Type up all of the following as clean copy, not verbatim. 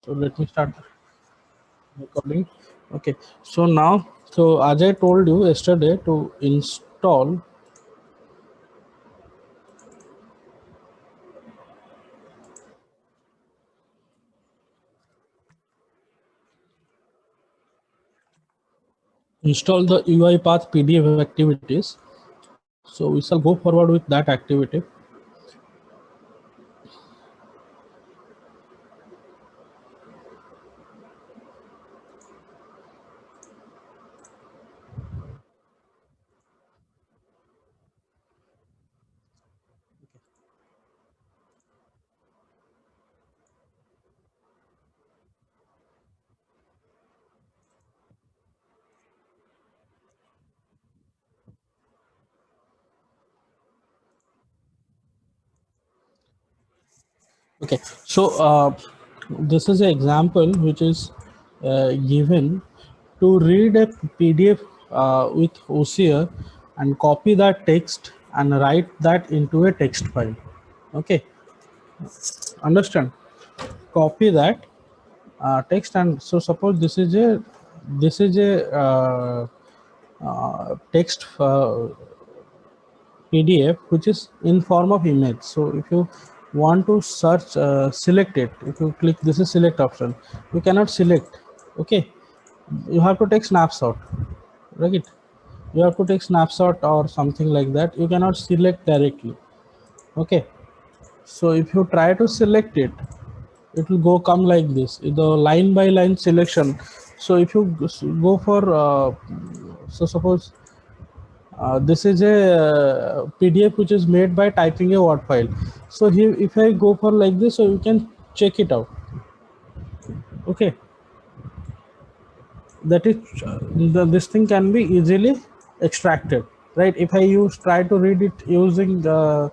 So let me start recording. Okay. So now, so as I told you yesterday to install the UiPath PDF activities. So we shall go forward with that activity. Okay. So this is an example which is given to read a PDF with OCR and copy that text and write that into a text file. Okay. Understand? Copy that text, and so suppose this is a text PDF which is in form of image. So if you want to search, select it. If you click this is select option, you cannot select. Okay, you have to take snapshot, right? You have to take snapshot or something like that. You cannot select directly. Okay, so if you try to select it, it will come like this, the line by line selection. So if you go for so suppose this is a PDF which is made by typing a word file. So here if I go for like this, so you can check it out. Okay, that is this thing can be easily extracted, right? If I try to read it using the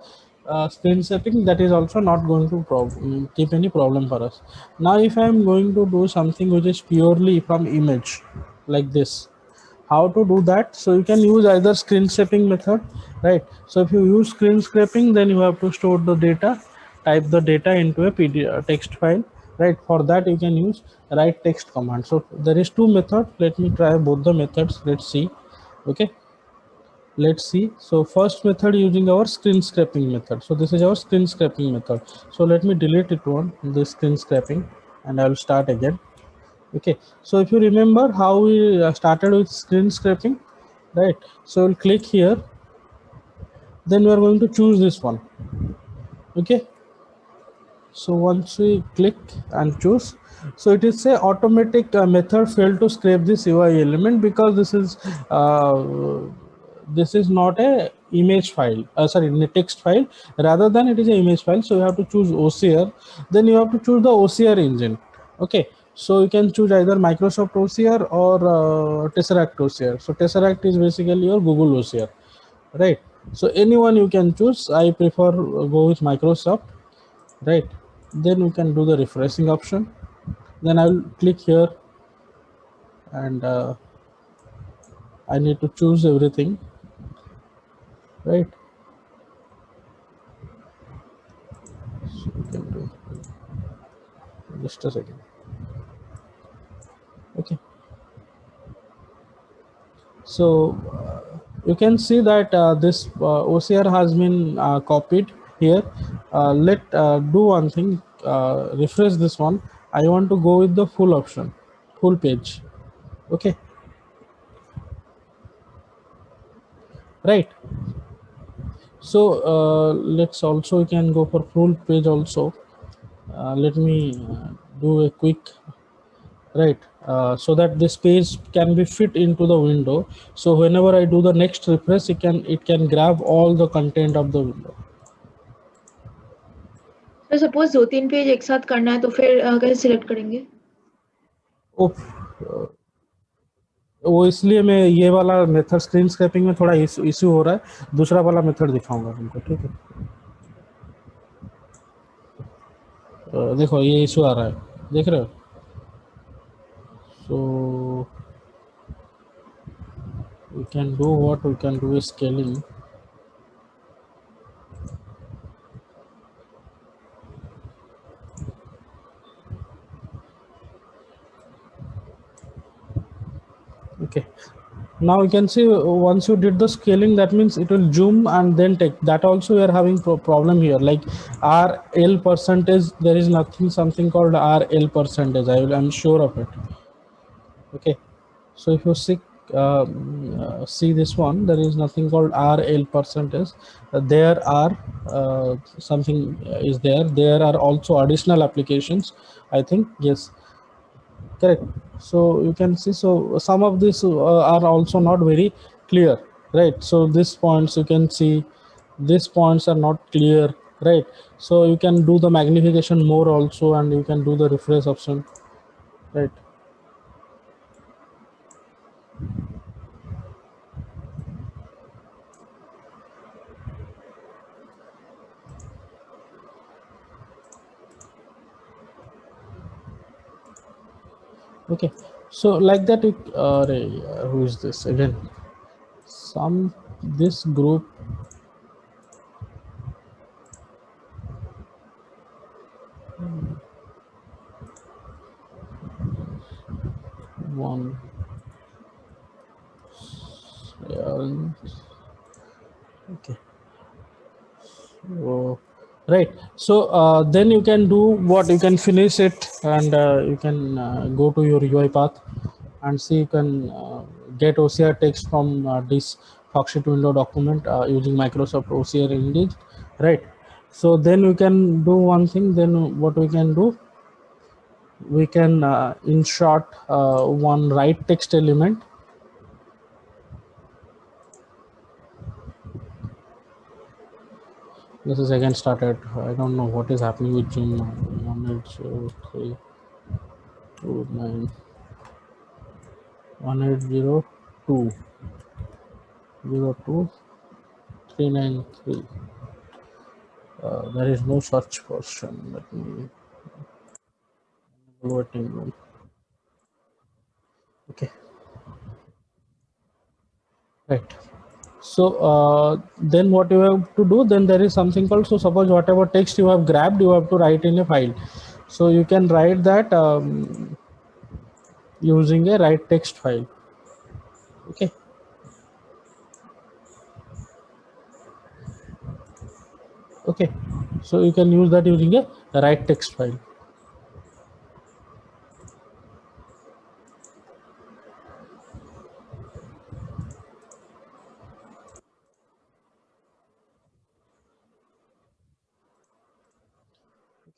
screen setting, that is also not going to keep any problem for us. Now if I am going to do something which is purely from image like this, how to do that? So you can use either screen scraping method, right? So if you use screen scraping, then you have to store the data, type the data into a PDF text file, right? For that you can use write text command. So there is two methods. Let me try both the methods. Let's see. Okay, let's see. So first method using our screen scraping method. So this is our screen scraping method. So let me delete it one, the screen scraping, and I will start again. Okay, so if you remember how we started with screen scraping, right? So we'll click here, then we are going to choose this one. Okay, so once we click and choose, so it is a automatic method failed to scrape this UI element because this is not a image file, sorry, a text file, rather than it is a image file. So you have to choose OCR, then you have to choose the OCR engine. Okay, so you can choose either Microsoft OCR or Tesseract OCR. So Tesseract is basically your Google OCR, right? So anyone you can choose. I prefer go with Microsoft, right? Then we can do the refreshing option. Then I will click here, and I need to choose everything, right? So we can do just a second. Okay, so you can see that this OCR has been copied here. Let do one thing, refresh this one. I want to go with the full option, full page. Okay, right? So let's also, you can go for full page also. Let me do a quick, right, so that this page can be fit into the window. So whenever I do the next refresh, it can grab all the content of the window. तो suppose 2-3 page एक साथ करना है तो फिर कैसे select करेंगे? वो इसलिए मैं ये वाला मेथड स्क्रीन स्क्रैपिंग में थोड़ा इशू हो रहा है, दूसरा वाला मेथड दिखाऊंगा तुमको, ठीक है? देखो ये इशू आ रहा है, देख रहे हो? सो we can do what we can do is scaling. Okay, now you can see once you did the scaling, that means it will zoom and then take. That also we are having problem here, like RL percentage. There is nothing, something called RL percentage. I'm sure of it. Okay, so if you see this one, there is nothing called RL percentage. There are something is there. There are also additional applications, I think. Yes, correct. So you can see, so some of these are also not very clear, right? So these points you can see, these points are not clear, right? So you can do the magnification more also, and you can do the refresh option, right? Okay, so like that it who is this again? Some this group one, okay. Oh, right. So then you can do what, you can finish it, and you can go to your UI path and see, you can get OCR text from this Foxit window document using Microsoft OCR Engine, right? So then we can do one thing. Then what we can do, we can insert one write text element. This is again started. I don't know what is happening with Zoom now. 1803 29 1802 02 393. There is no search person. Let me voting room. Okay, right. So then what you have to do, then there is something called, so suppose whatever text you have grabbed, you have to write in a file. So you can write that using a write text file. Okay, okay. So you can use that using a write text file.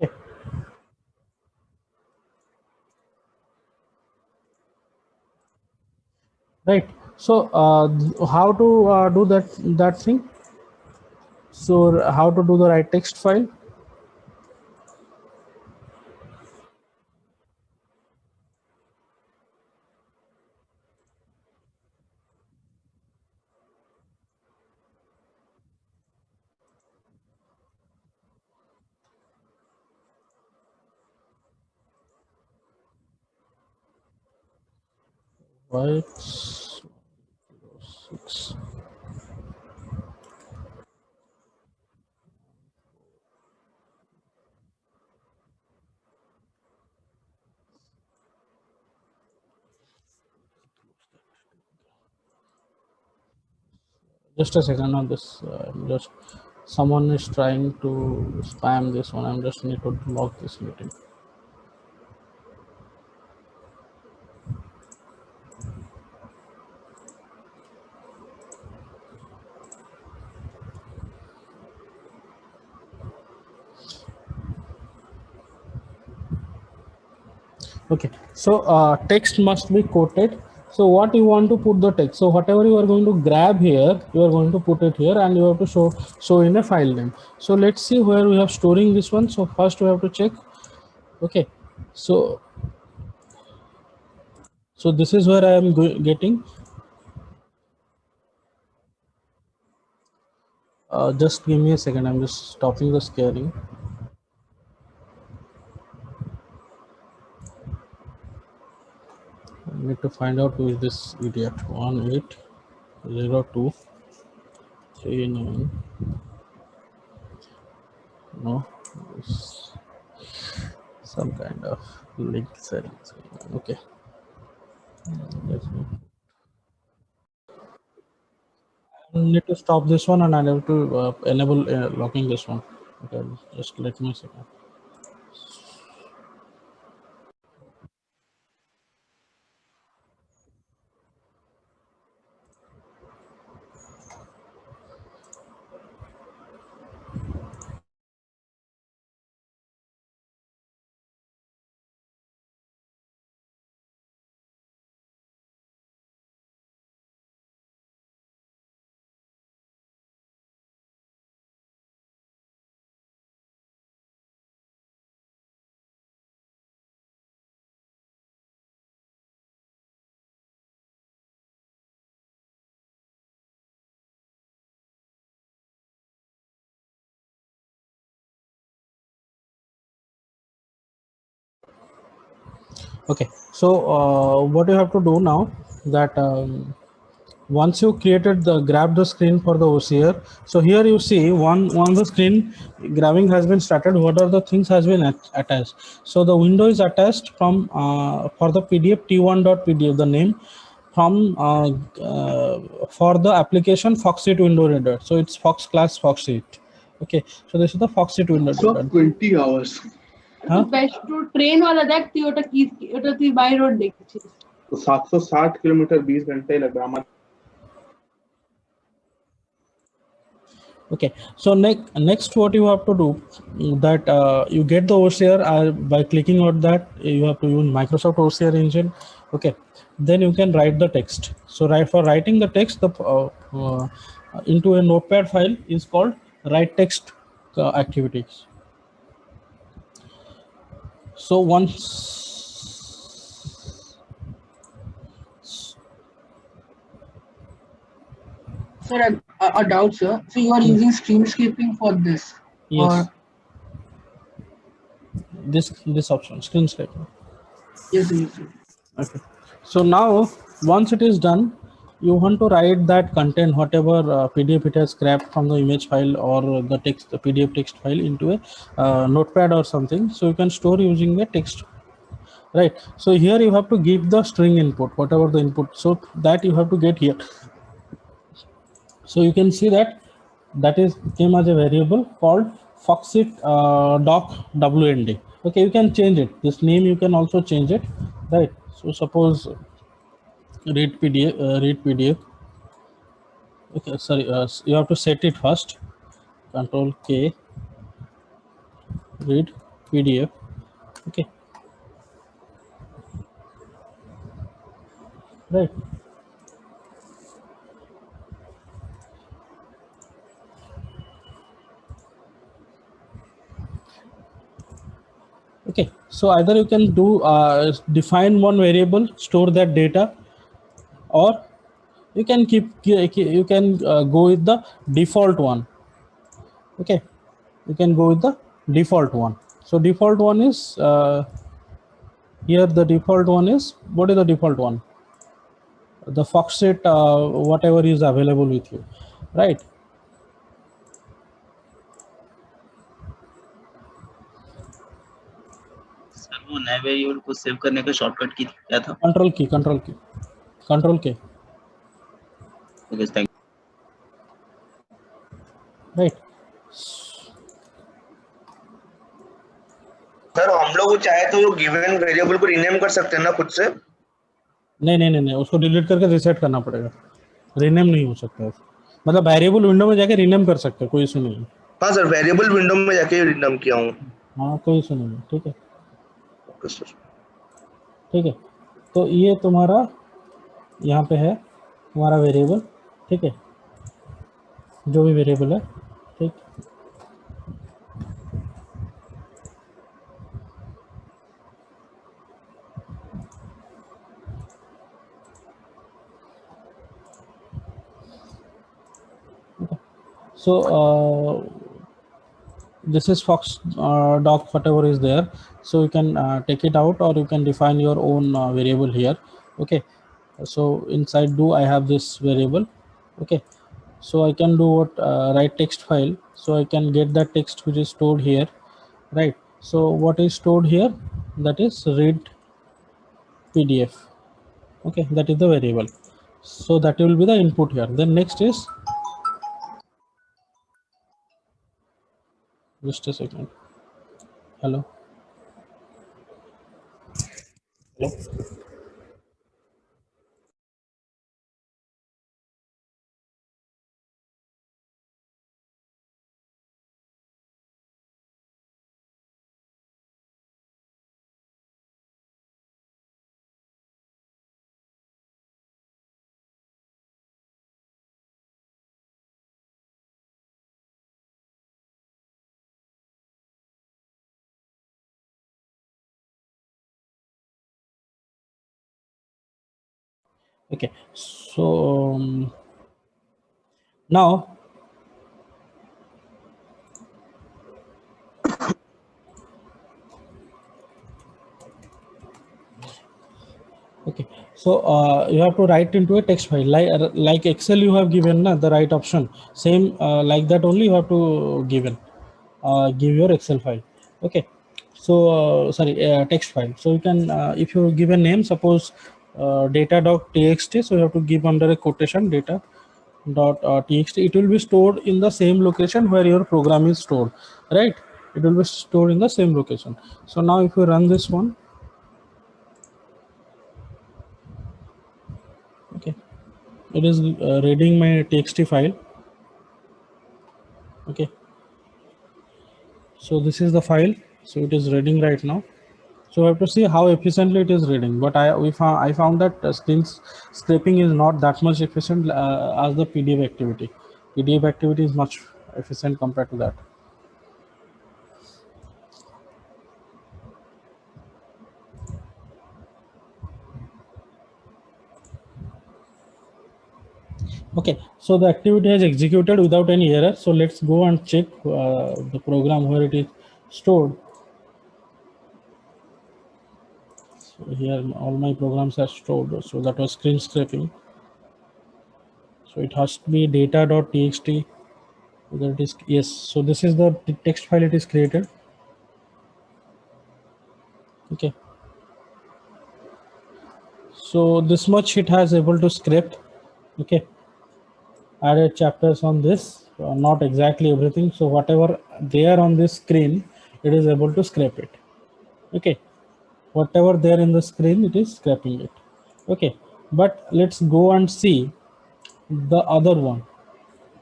Okay, right. So how to do that thing? So how to do the write text file? Write 6. Just a second on this. Just someone is trying to spam this one. I'm just need to log this meeting. Okay. So text must be quoted. So what you want to put the text? So whatever you are going to grab here, you are going to put it here, and you have to show in a file name. So let's see where we have storing this one. So first we have to check. Okay. So this is where I am getting. Just give me a second. I'm just stopping the scaling. I need to find out who is this idiot. 180239. No, it's some kind of link settings. Okay. Let's go. I need to stop this one and I have to enable locking this one. Okay, just let me a second. Okay, so what you have to do now that once you created the grab the screen for the OCR, so here you see one the screen grabbing has been started. What are the things has been attached? So the window is attached from for the PDF t1.pdf, the name from for the application Foxit window reader. So it's Fox class Foxit. Okay, so this is the Foxit window reader. 20 hours. हाँ? Best to train वाला देख তুই ওটা কি ওটা তুই by road দেখছিস तो 760 किलोमीटर 20 घंटे लग रहा हमारा. Okay, so next what you have to do that you get the OCR by clicking on that. You have to use Microsoft OCR engine. Okay, then you can write the text. So for writing the text, the into a notepad file is called write text activities. So once sir a doubt sir so you are using screenscaping for this yes, or this option screen scraping. yes, yes. Okay, so now once it is done, you want to write that content, whatever PDF it has scrapped from the image file or the text, the PDF text file into a notepad or something. So you can store using a text, right? So here you have to give the string input, whatever the input. So that you have to get here. So you can see that is came as a variable called Foxit doc WND. Okay, you can change it. This name you can also change it, right? So suppose read PDF. Okay, sorry, you have to set it first. Control K, read PDF. Okay, right. Okay, so either you can do define one variable, store that data, or you can you can go with the default one. Okay, you can go with the default one. So default one is here. The default one is, what is the default one? The Foxit whatever is available with you, right? Sir वो नए variable को save करने का shortcut की क्या था? Control के okay thank right. Sir हम लोग चाहे तो वो गिवन वेरिएबल को रीनेम कर सकते हैं ना खुद से? नहीं, उसको डिलीट करके रीसेट करना पड़ेगा. रीनेम नहीं हो सकता है. मतलब वेरिएबल विंडो में जाके रीनेम कर सकते हैं, कोई इशू नहीं. हाँ सर, वेरिएबल विंडो में जाके रीनेम किया हूँ. हाँ, कोई इशू नहीं. ठीक है, ओके सर. ठीक है. तो ये तुम्हारा यहाँ पे है तुम्हारा वेरिएबल. ठीक है, जो भी वेरिएबल है. ठीक, so this is Fox doc whatever is there. So you can take it out, or you can define your own variable here. Okay, so inside do I have this variable. Okay, so I can do what write text file. So I can get that text which is stored here, right? So what is stored here, that is read PDF. Okay, that is the variable. So that will be the input here. Then next is Just a second. Hello. Hello. Okay. So now okay, so you have to write into a text file like Excel. You have given the right option. Same like that only you have to give your Excel file. Okay, so sorry, text file. So you can if you give a name, suppose data.txt. So you have to give under a quotation data.txt. It will be stored in the same location where your program is stored, right? It will be stored in the same location. So now if you run this one, okay, it is reading my txt file. Okay, so this is the file, so it is reading right now. So we have to see how efficiently it is reading, but I found that scraping is not that much efficient as the pdf activity is much efficient compared to that. Okay, so the activity has executed without any error. So let's go and check the program where it is stored. So here all my programs are stored. So that was screen scraping. So it has to be data.txt. Whether it is, yes. So this is the text file it is created. Okay. So this much it has able to scrape. Okay. Added chapters on this, not exactly everything. So whatever there on this screen, it is able to scrape it. Okay. Whatever there in the screen, it is scraping it. Okay. But let's go and see the other one.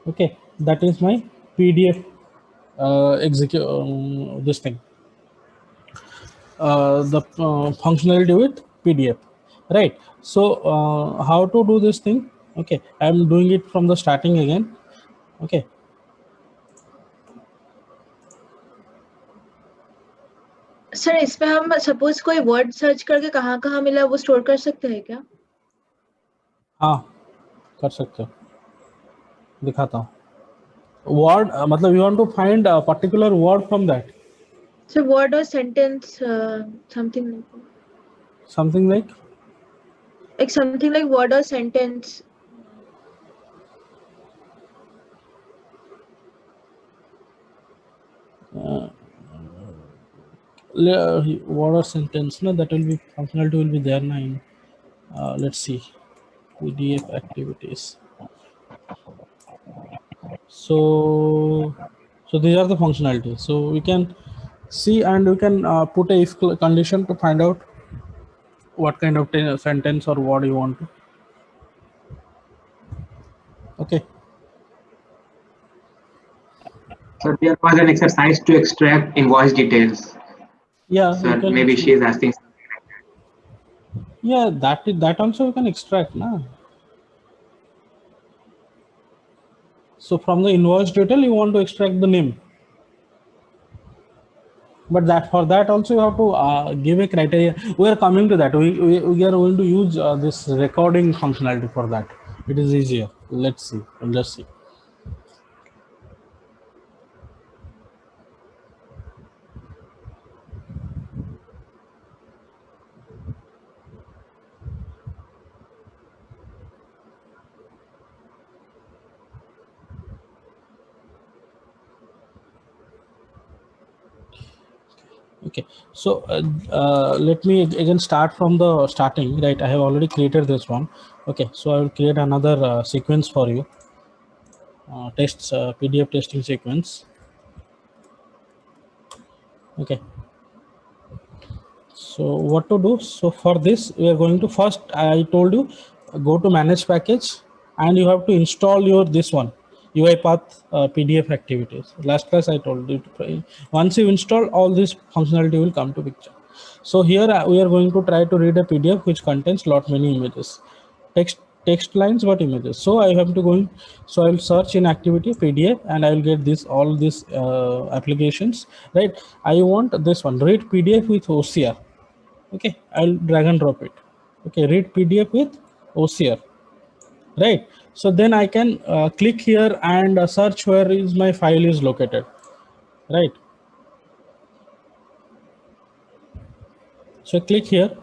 Okay. That is my PDF execute this thing. The functionality with PDF, right? So how to do this thing? Okay, I'm doing it from the starting again. Okay, sir इसमें हम suppose कोई word search करके कहाँ मिला वो store कर सकते हैं क्या? हाँ कर सकते हो, दिखाता हूँ. Word मतलब you want to find a particular word from that. So word or sentence, something like that. Something like Something like word or sentence. word or sentence. No, that will be functionality will be there now. Let's see PDF activities. So these are the functionalities. So we can see and we can put a if condition to find out what kind of sentence or word you want to. Okay. So there was an exercise to extract invoice details. Yeah. So maybe she is asking. Yeah, that also you can extract now. So from the invoice detail you want to extract the name, but that for that also you have to give a criteria. We are coming to that. We are going to use this recording functionality for that. It is easier. Let's see. Let's see. Okay, so let me again start from the starting, right? I have already created this one. Okay, so I will create another sequence for you, tests PDF testing sequence. Okay. So what to do? So for this, we are going to first, I told you, go to manage package, and you have to install your this one UiPath PDF activities. Last class I told you to try. Once you install, all this functionality will come to picture. So here we are going to try to read a PDF which contains lot many images, text lines, but images. So I have to go in, so I'll search in activity PDF, and I will get this all these applications, right? I want this one, read PDF with OCR. Okay, I'll drag and drop it. Okay, read PDF with OCR, right? So then I can click here and search where is my file is located, right? So click here,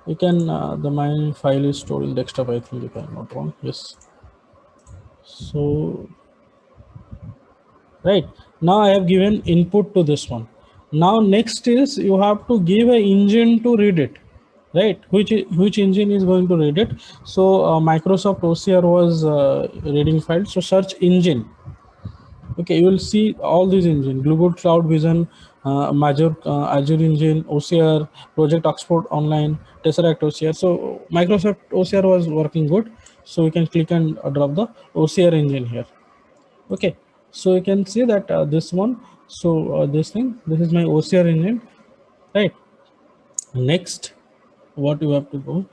you can my file is stored in desktop, I think, if I'm not wrong. Yes. So right now I have given input to this one. Now next is you have to give an engine to read it, right? Which engine is going to read it? So Microsoft OCR was reading file, so search engine. Okay, you will see all these engines: Google Cloud Vision, Azure Engine, OCR, Project Oxford Online, Tesseract OCR. So Microsoft OCR was working good, so we can click and drop the OCR engine here. Okay, so you can see that this one, so this is my OCR engine, right? Next, what you have to do,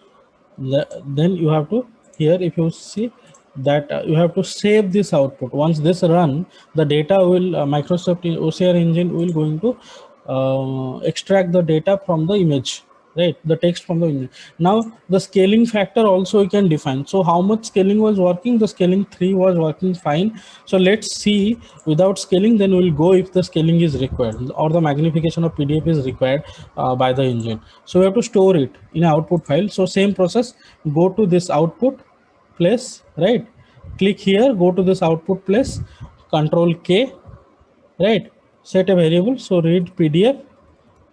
then you have to, here if you see that you have to save this output. Once this run, the data will Microsoft OCR engine will going to extract the data from the image, right? The text from the image. Now the scaling factor also you can define. So how much scaling was working? The scaling 3 was working fine. So let's see without scaling, then we'll go if the scaling is required or the magnification of PDF is required by the engine. So we have to store it in an output file. So same process, go to this output place, right? Click here, go to this output place, Control K, right? Set a variable. So read PDF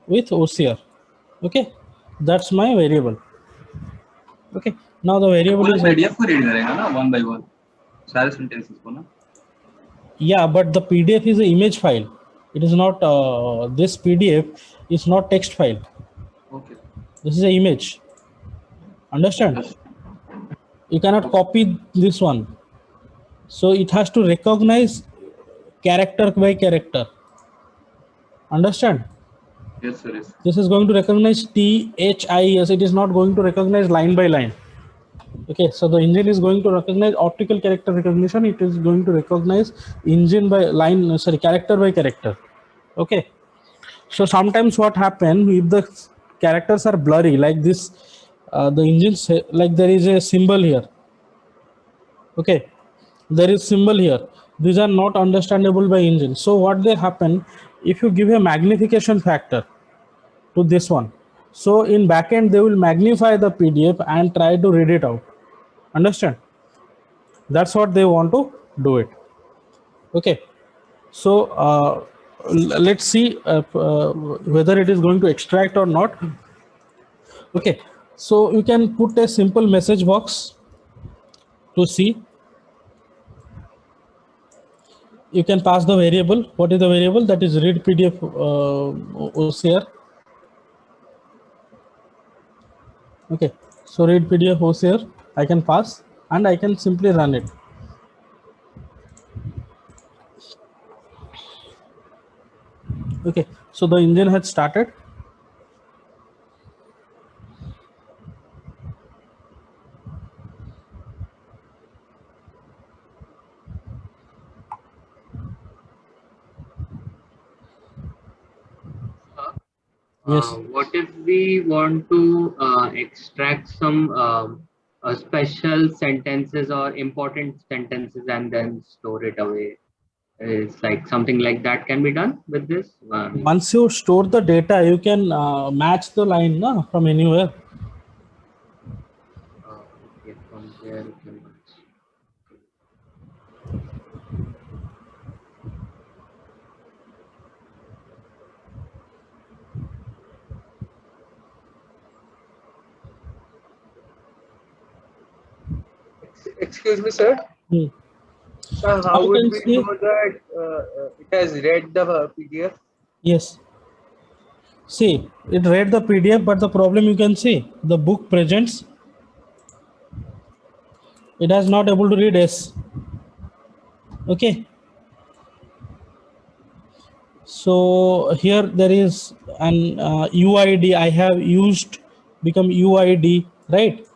with OCR. Okay, that's my variable. Okay, now the variable is PDF को read करेगा ना one by one सारे sentences को ना. Yeah, but the PDF is an image file. It is not this PDF is not text file. Okay. This is an image. Understand? Yes. You cannot copy this one. So it has to recognize character by character. Understand? Yes, sir. Yes. This is going to recognize THIS. It is not going to recognize line by line. Okay, so the engine is going to recognize optical character recognition. It is going to recognize engine by line, character by character. Okay, so sometimes what happen if the characters are blurry like this, the engine like there is a symbol here. Okay, there is symbol here. These are not understandable by engine. So what they happen if you give a magnification factor to this one? So in backend they will magnify the PDF and try to read it out. Understand? That's what they want to do it. Okay, so let's see whether it is going to extract or not. Okay, so you can put a simple message box to see. You can pass the variable. What is the variable? That is read PDF OCR. Okay, so read PDF OCR I can pass and I can simply run it. Okay, so the engine has started. Yes. What if we want to extract some special sentences or important sentences and then store it away? It's like something like that can be done with this. Once you store the data, you can match the line from anywhere. Okay, from there you can match. Excuse me, sir. How would we know that it has read the PDF? Yes. See, it read the PDF, but the problem you can see, the book presents, it has not able to read S. Okay. So here there is an UID I have used, become UID, right?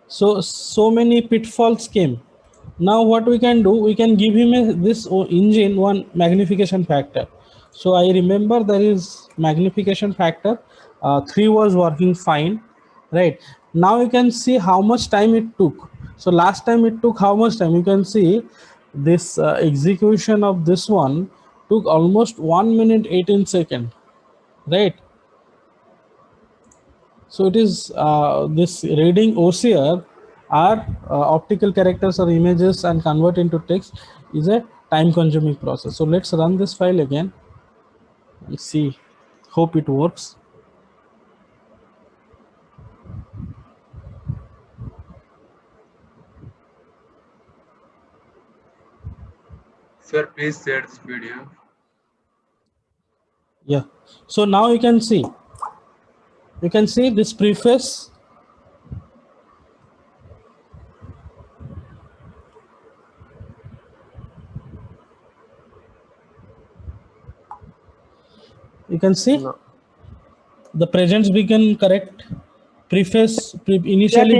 So many pitfalls came. Now what we can do, we can give him this engine one magnification factor. So I remember there is magnification factor 3 was working fine, right? Now you can see how much time it took. So last time it took how much time, you can see this execution of this one took almost 1 minute 18 second, right? So it is this reading OCR or optical characters or images and convert into text is a time consuming process. So let's run this file again and see, hope it works. Sir, please share this PDF. Yeah, so now you can see this preface. You can see the presents become correct. Preface initially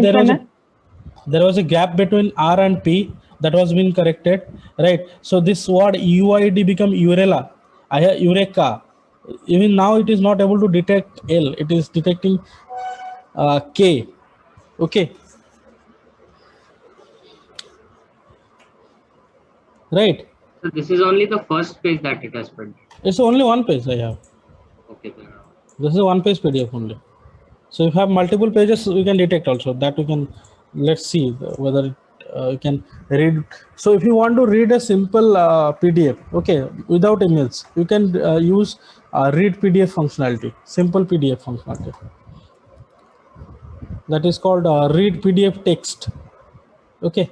there was a gap between R and P that was being corrected, right? So this word UID become Urela, Eureka. Even now it is not able to detect L, it is detecting K. Okay, right? So this is only the first page that it has printed. It's only one page I have. Okay, sir. This is one page PDF only. So if you have multiple pages, we can detect also that we can, let's see whether you can read. So if you want to read a simple PDF, okay, without emails, you can use read PDF functionality, simple PDF functionality. That is called read PDF text. Okay.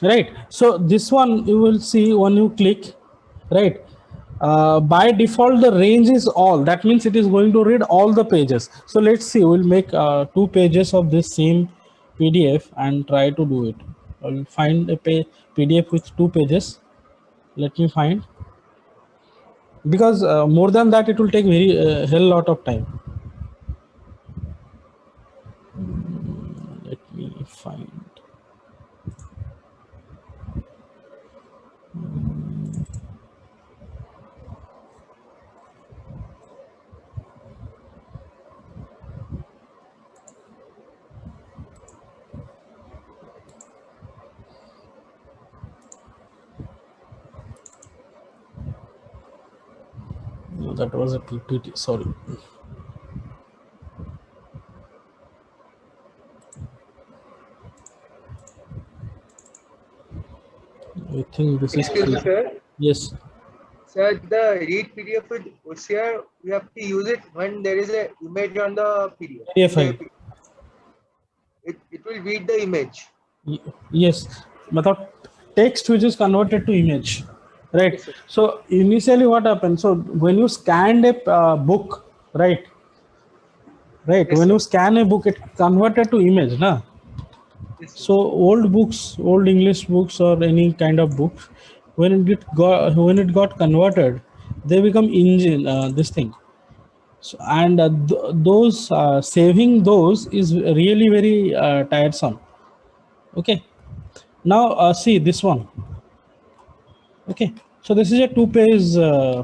Right. So this one you will see when you click, right? By default the range is all, that means it is going to read all the pages. So let's see, we'll make 2 pages of this same PDF and try to do it. I'll find a PDF with 2 pages. Let me find, because more than that it will take very hell lot of time. Let me find. No, that was a PPT, sorry. I think this is Excuse me, sir. yes. Sir, the read PDF with OCR, we have to use it when there is a image on the PDF. PDF file. It will read the image. Yes, but text which is converted to image, right? Yes, sir. So initially what happens, so when you scanned a book, right, Yes, when sir. you scan a book, it converted to image, na? Yes, sir. So old books, old English books or any kind of books, when it got converted, they become engine this thing. So, and those saving those is really very tiresome. Okay, now see this one. Okay, so this is a 2-page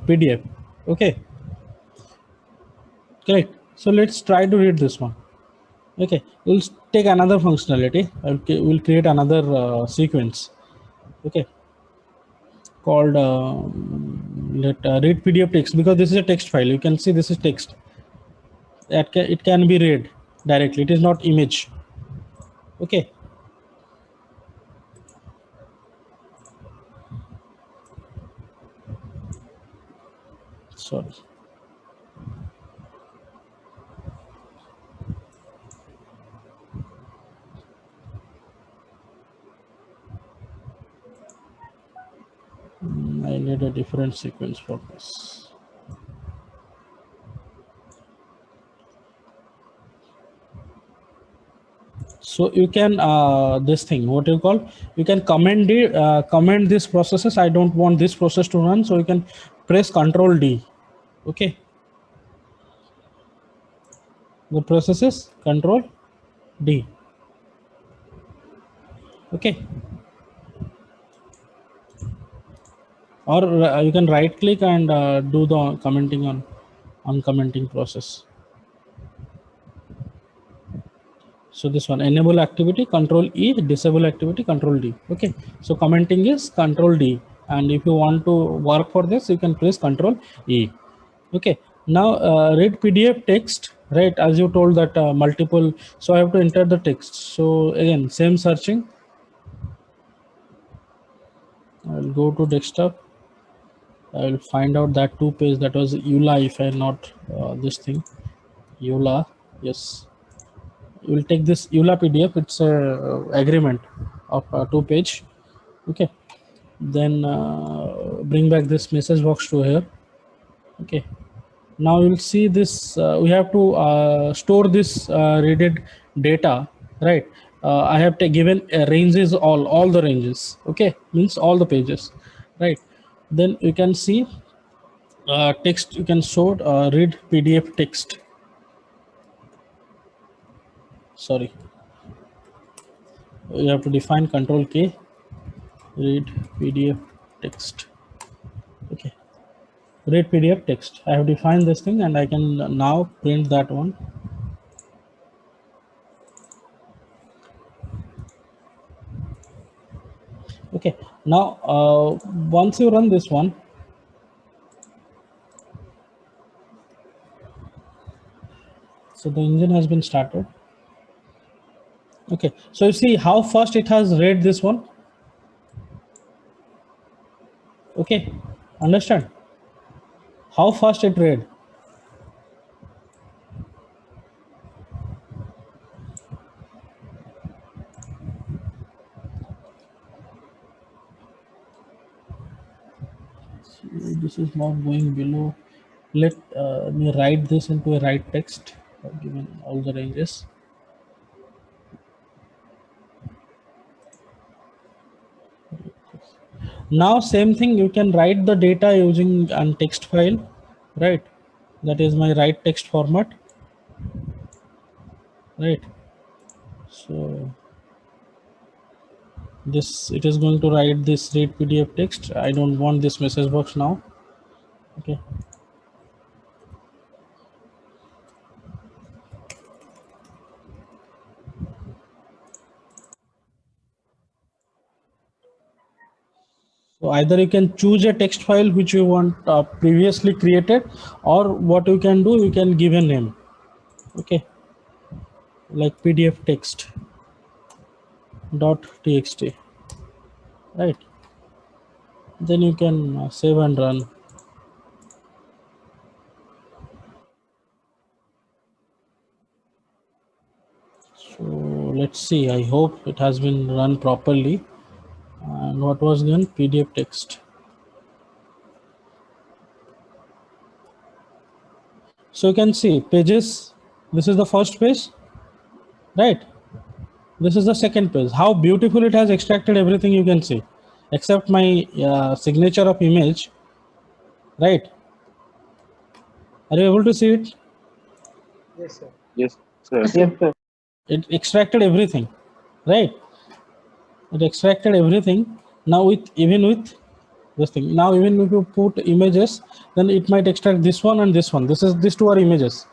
PDF. Okay, correct. So let's try to read this one. Okay, we'll take another functionality. We'll create another sequence. Okay, called read PDF text, because this is a text file. You can see this is text. It can be read directly. It is not image. Okay. Sorry. I need a different sequence for this. So you can this thing, what you call, you can comment these processes. I don't want this process to run, so you can press Control D. Okay, the process is Control D. Okay, or you can right click and do the commenting on commenting process. So this one, enable activity, Control E, disable activity, Control D. Okay, so commenting is Control D, and if you want to work for this, you can press Control E. Okay, now read PDF text, right? As you told that multiple, so I have to enter the text. So again, same searching. I'll go to desktop. I will find out that 2 page that was EULA, if I not this thing, EULA, yes. You will take this EULA PDF, it's a agreement of 2 page. Okay, then bring back this message box to here. Okay, now you'll see this, we have to store this readed data, right? I have given ranges, all the ranges. Okay, means all the pages, right? Then you can see text, you can show read PDF text. Sorry, you have to define Control K, read PDF text. Okay, read PDF text. I have defined this thing, and I can now print that one. Okay, now once you run this one, so the engine has been started. Okay, so you see how fast it has read this one. Okay, understand how fast it read. So this is not going below. Let me write this into a write text, given all the ranges. Now same thing, you can write the data using a text file, right? That is my write text format, right? So this, it is going to write this read PDF text. I don't want this message box now. Okay, so either you can choose a text file which you want previously created, or what you can do, you can give a name. Okay, like PDF text .txt, right? Then you can save and run. So let's see, I hope it has been run properly. And what was given? PDF text. So you can see pages, this is the first page, right? This is the second page. How beautiful it has extracted everything, you can see, except my signature of image, right? Are you able to see it? Yes, sir. Yes, sir. Yes, sir. It extracted everything, right? It extracted everything. Now even with this thing, now even if you put images, then it might extract this one and this one. These two are images.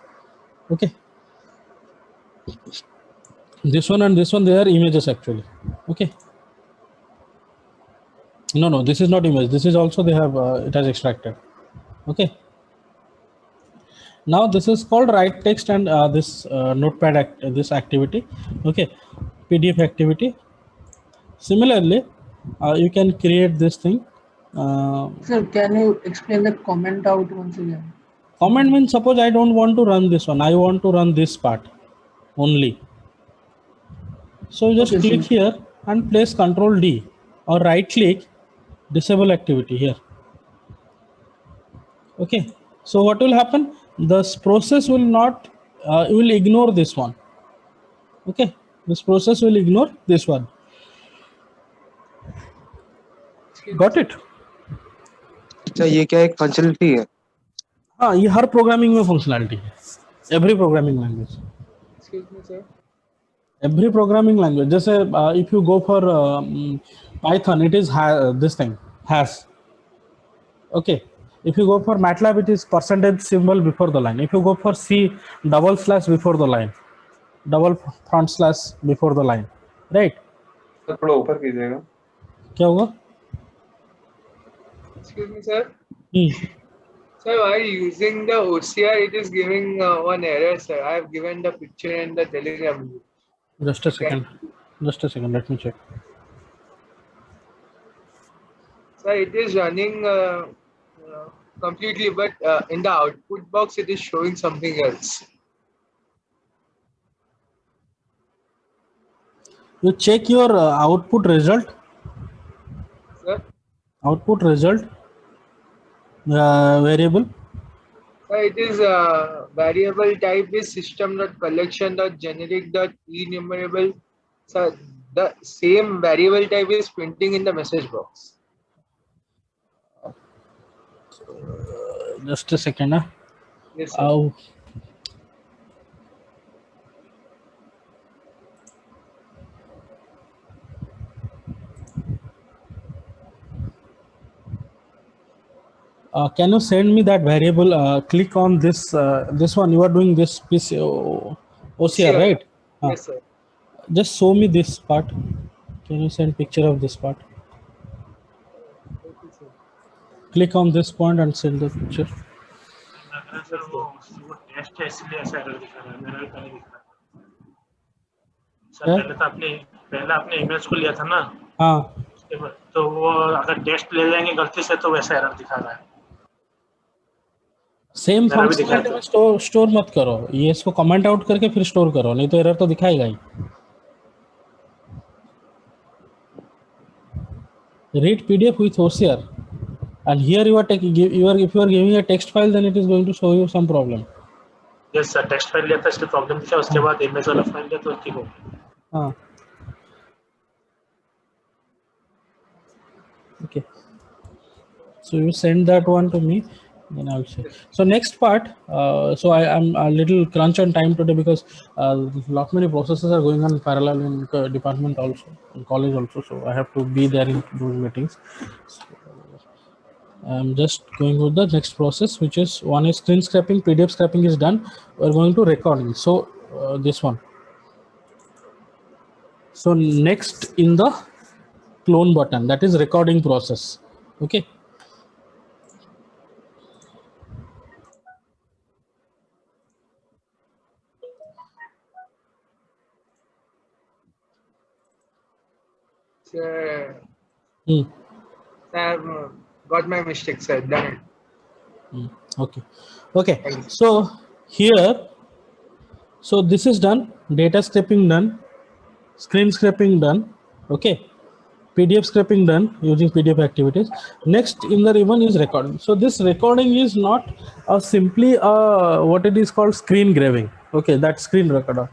Okay, this one and this one, they are images actually. Okay, no, this is not image, this is also, they have it has extracted. Okay, now this is called write text, and this notepad this activity. Okay, PDF activity. Similarly, you can create this thing. Sir, can you explain the comment out once again? Comment means, suppose I don't want to run this one, I want to run this part only. So just Okay, click sir. here and place Control D, or right click, disable activity here. Okay, so what will happen? This process will not, you will ignore this one. Okay, This process will ignore this one. Got it? अच्छा ये क्या एक functionality है? हाँ, ये हर programming में functionality है. Every programming language. Excuse me, sir. Every programming language. जैसे if you go for Python, it is this thing hash. Okay. If you go for MATLAB, it is percentage symbol before the line. If you go for C, double slash before the line, double front slash before the line, right? Sir थोड़ा ऊपर कीजिएगा. क्या होगा? Excuse me, sir. Sir, while using the OCR, it is giving one error, sir. I have given the picture in the Telegram group. Just a second. Just a second. Let me check. Sir, it is running completely, but in the output box, it is showing something else. You check your output result. Sir? Output result variable. Sir, it is variable type is system.collection.generic.enumerable. Sir, the same variable type is printing in the message box. Just a second. Yes, sir. Can you send me that variable? Click on this this one. You are doing this piece OCR, right? Yes, sir. Just show me this part. Can you send picture of this part? Click on this point and send the picture. Test है इसलिए ऐसा error दिखा रहा है. मेरा भी पहले दिख रहा था सर. पहले आपने इमेज को लिया था ना. हाँ. तो वो अगर टेस्ट ले जाएंगे गलती से तो वैसा एरर दिखा रहा है. सेम फंक्शनलिटी में स्टोर मत करो. ये इसको कमेंट आउट करके फिर स्टोर करो, नहीं तो एरर तो दिखाएगा ही. Read PDF with OCR, and here you are taking if you are giving a text file, then it is going to show you some problem. Yes sir, text file लिया था इसलिए problem था. उसके बाद image वाला file लिया तो ठीक हो. हाँ. Okay. So you send that one to me, then I'll see. So next part. So I'm a little crunch on time today because lot many processes are going on parallel in department also, in college also. So I have to be there in those meetings. So, I'm just going with the next process, which is one is screen scraping. PDF scraping is done. We're going to recording. So this one. So next in the clone button, that is recording process. Okay. Sir, I've got my mistake, sir. Done it. Okay. Okay. So here, so this is done. Data scraping done. Screen scraping done. Okay. PDF scraping done using PDF activities. Next in the ribbon is recording. So this recording is not simply what it is called screen graving. Okay, that screen recorder.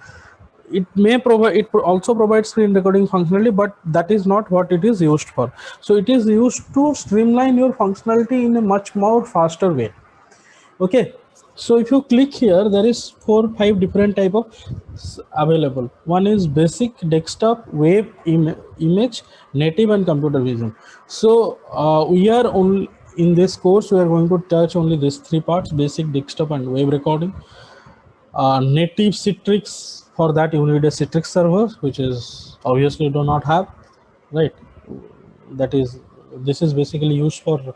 It may provide, it also provides screen recording functionality, but that is not what it is used for. So it is used to streamline your functionality in a much more faster way. Okay. So if you click here, there is 4 or 5 different type of available. One is basic, desktop, web, image, native, and computer vision. So we are only in this course, we are going to touch only these 3 parts: basic, desktop, and web recording. Native Citrix, for that you need a Citrix server, which is obviously you do not have, right? That is, this is basically used for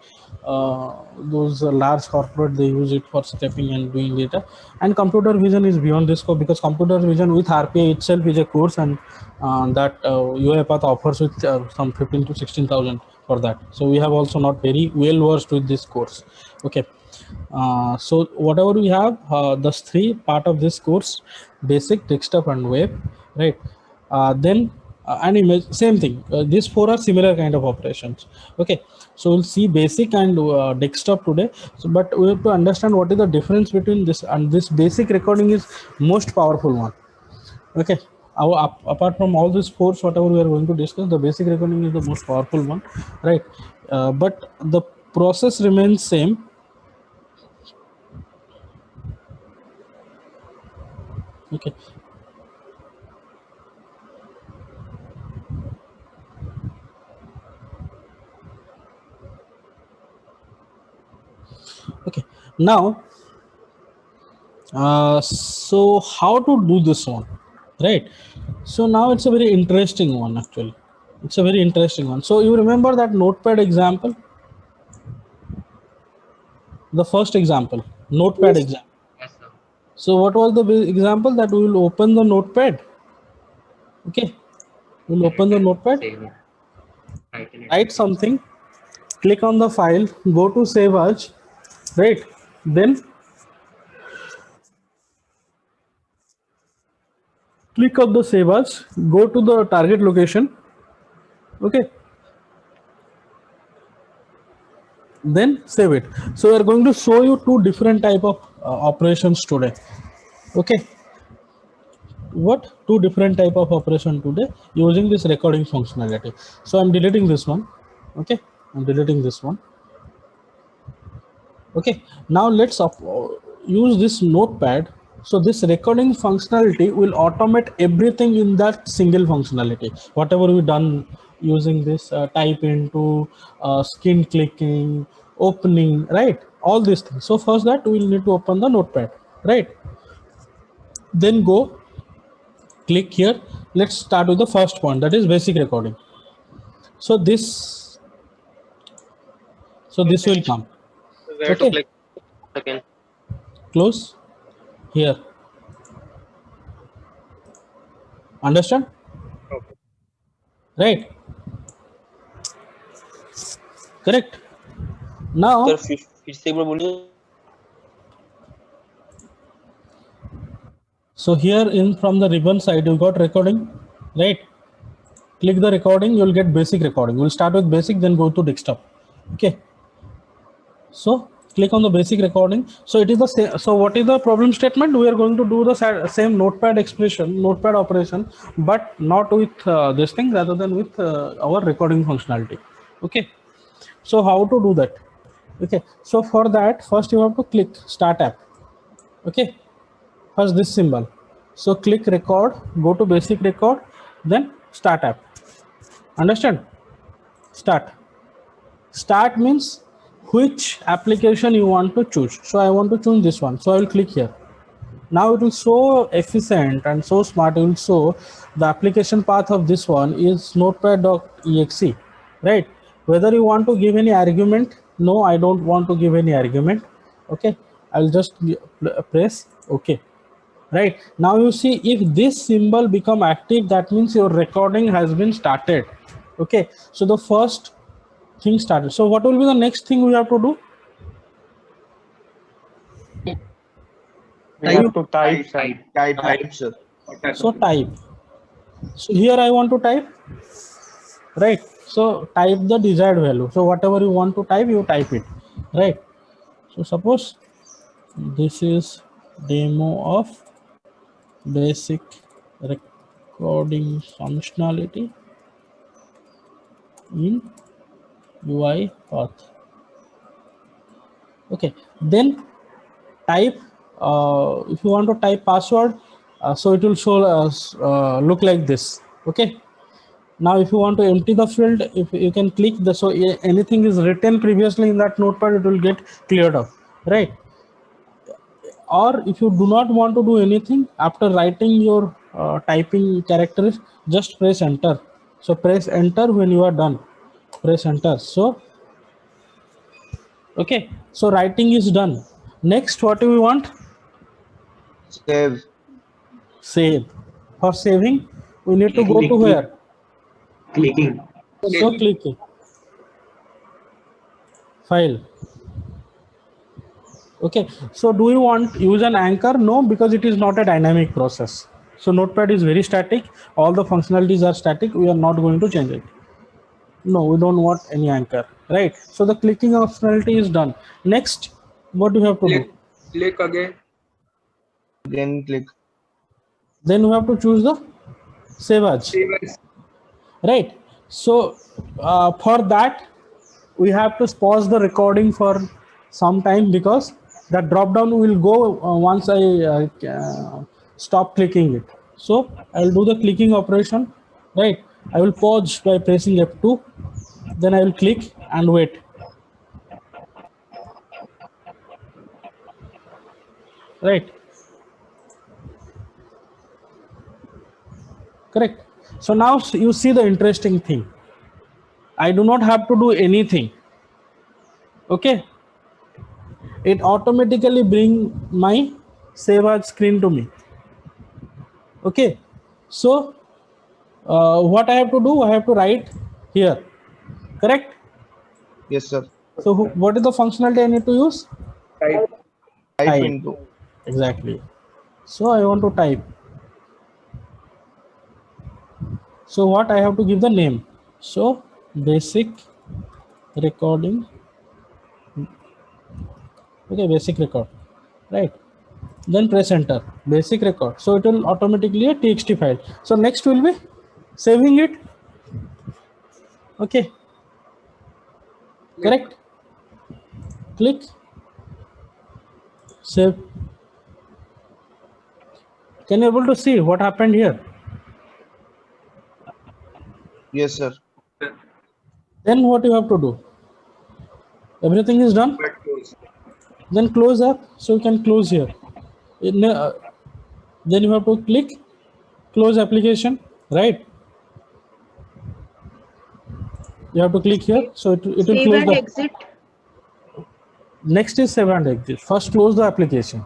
those large corporate, they use it for scraping and doing data. And computer vision is beyond this scope, because computer vision with RPA itself is a course, and that UiPath offers with some 15 to 16,000 for that. So we have also not very well versed with this course. Okay. So whatever we have, those 3 part of this course: basic, desktop, and web, right? Then and image, same thing. These 4 are similar kind of operations. Okay, so we'll see basic and desktop today. So, but we have to understand what is the difference between this and this. Basic recording is most powerful one. Okay, apart from all these fours, whatever we are going to discuss, the basic recording is the most powerful one, right? But the process remains same. Okay. Okay. Now, so how to do this one, right? So now it's a very interesting one actually. It's a very interesting one. So you remember that notepad example? The first example, notepad example. Yes, sir. So what was the example? That we will open the notepad. Okay. We'll open the notepad, Save it. write something, click on the file, go to save as, right? Then click on the save as, go to the target location. Okay. Then save it. So we are going to show you two different type of operations today. Okay. What two different type of operation today using this recording functionality. So I'm deleting this one. Okay. I'm deleting this one. Okay. Now let's use this notepad. So this recording functionality will automate everything in that single functionality. Whatever we done using this type into skin clicking, opening, right? All these things. So first that we'll need to open the notepad, right? Then go click here. Let's start with the first one, that is basic recording. So this will come. Where to click again? Close here. Understand? Okay. Right? Correct. Now Sir, फिर से एक बार बोलिए. so here in from the ribbon side you got recording, right? Click the recording, you'll get basic recording. We'll start with basic, then go to desktop. Okay. So click on the basic recording. So it is the same. So what is the problem statement? We are going to do the same notepad notepad operation, but not with this thing, rather than with our recording functionality. Okay. So how to do that? Okay. So for that, first you have to click start app. Okay. First this symbol. So click record, go to basic record, then start app. Understand? Start. Start means which application you want to choose. So I want to choose this one. So I will click here. Now it will so efficient and so smart. It will show the application path of this one is notepad.exe, right? Whether you want to give any argument. No, I don't want to give any argument. Okay. I'll just press OK. Right. Now you see if this symbol become active, that means your recording has been started. Okay. So the first thing started. So what will be the next thing we have to do? We have to type, sir. So type. So here I want to type, right? So type the desired value. So whatever you want to type, you type it, right? So suppose this is demo of basic recording functionality in UiPath. Okay, then type if you want to type password, so it will show look like this. Okay, now if you want to empty the field, if you can click the, so anything is written previously in that notepad, it will get cleared up, right? Or if you do not want to do anything after writing your typing characters, just press enter. So press enter when you are done. Press enter. So okay, so writing is done. Next, what do we want? Save. Save. For saving, we need to go to where? Clicking. So clicking. File. Okay, so do you want use an anchor? No, because it is not a dynamic process. So notepad is very static. All the functionalities are static. We are not going to change it. No, we don't want any anchor, right? So the clicking functionality is done. Next, what do you have to do? Click again. Again click. Then we have to choose the save as, right? So for that we have to pause the recording for some time, because that drop down will go once I stop clicking it. So I'll do the clicking operation, right? I will pause by pressing F2, then I will click and wait. Right. Correct. So now you see the interesting thing. I do not have to do anything. Okay. It automatically bring my save as screen to me. Okay. So what I have to do? I have to write here. Correct. Yes, sir. So what is the functionality I need to use? Type Type. into. Exactly. So I want to type. So what I have to give the name? So basic recording. Okay, basic record, right? Then press enter, basic record. So it will automatically a txt file. So next will be saving it. Okay, correct. Click save. Can you able to see what happened here? Yes, sir. Then what you have to do? Everything is done. Then close up. So you can close here. Then you have to click close application, right? You have to click here. So it will Save close and the exit. next is save and exit. First close the application,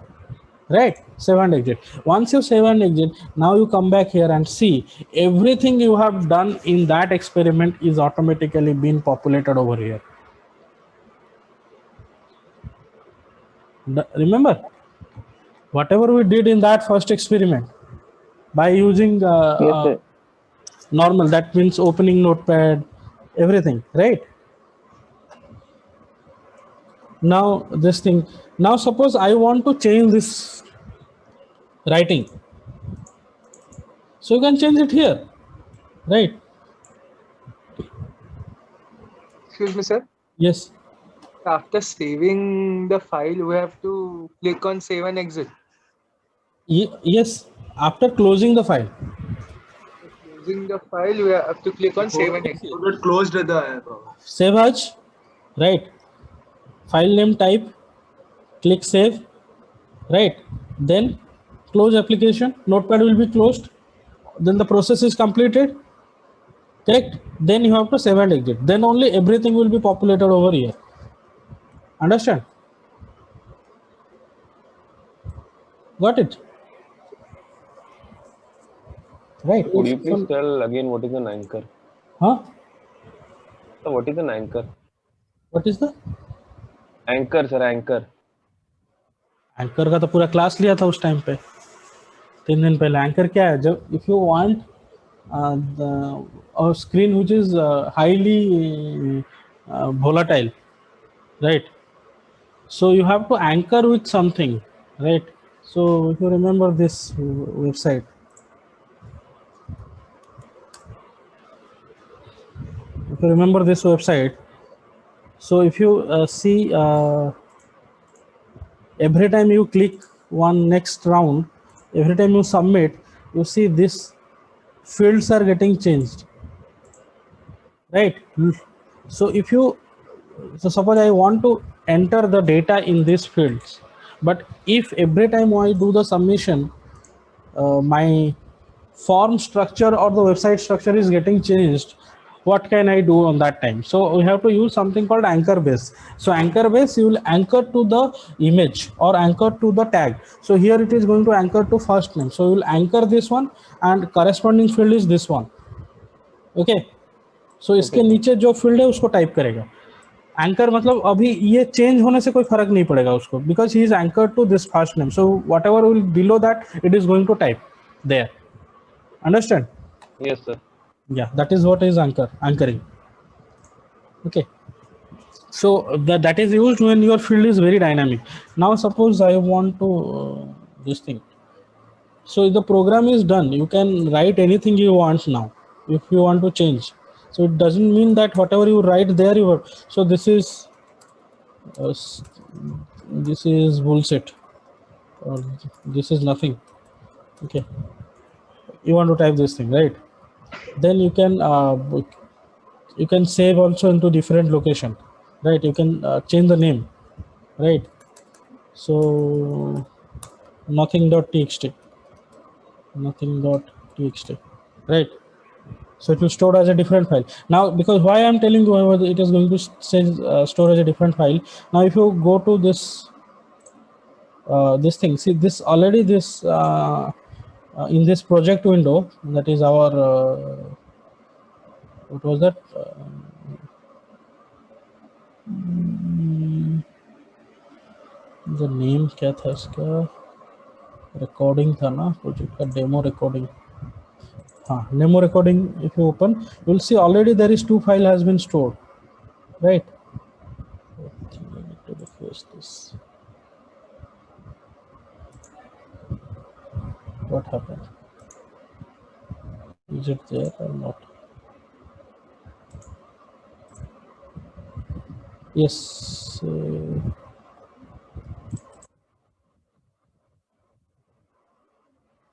right? Save and exit. Once you save and exit, now you come back here and see everything you have done in that experiment is automatically being populated over here. Remember whatever we did in that first experiment by using normal, that means opening Notepad, everything, right? Now this thing, now suppose I want to change this writing, so you can change it here, right? Excuse me, sir. Yes. After saving the file, we have to click on save and exit. Yes, after closing the file. Closing the file, we have to click on save and exit. Closed the Save as, right? File name type, click save, right? Then close application, Notepad will be closed. Then the process is completed, correct? Then you have to save and exit. Then only everything will be populated over here. Understand? Got it? Right. Could you please tell again what is an anchor? Huh? So what is an anchor? What is the Anchor, sir, anchor. Anchor का तो पूरा class लिया था उस time पे 3 दिन पहले. Anchor क्या है? जब if you want a screen which is highly volatile, right? So you have to anchor with something, right? So if you remember this website, so if you see every time you click one next round, every time you submit, you see this fields are getting changed, right? So if you, so suppose I want to enter the data in these fields, but if every time I do the submission, my form structure or the website structure is getting changed, what can I do on that time? So we have to use something called anchor base. So anchor base, you will anchor to the image or anchor to the tag. So here it is going to anchor to first name. So you will anchor this one and corresponding field is this one. Okay. So इसके नीचे जो field है उसको type करेगा. Anchor मतलब अभी ये change होने से कोई फर्क नहीं पड़ेगा उसको, because he is anchored to this first name. So whatever will below that, it is going to type there. Understand? Yes, sir. Yeah, that is what is anchoring. Okay. So that is used when your field is very dynamic. Now suppose I want to this thing. So the program is done. You can write anything you want now if you want to change. So it doesn't mean that whatever you write there you are. So this is bullshit, or this is nothing. Okay, you want to type this thing, right? Then you can save also into different location, right? You can change the name, right? So nothing.txt, right? So it will store as a different file. Now, because why I'm telling you it is going to store as a different file. Now, if you go to this thing, see this already, this in this project window, that is our what was that? The name क्या था इसका? Recording था ना, project का demo recording. Demo recording, if you open, you will see already there is 2 file has been stored, right? I think I need to refresh this. What happened? Is it there or not? Yes.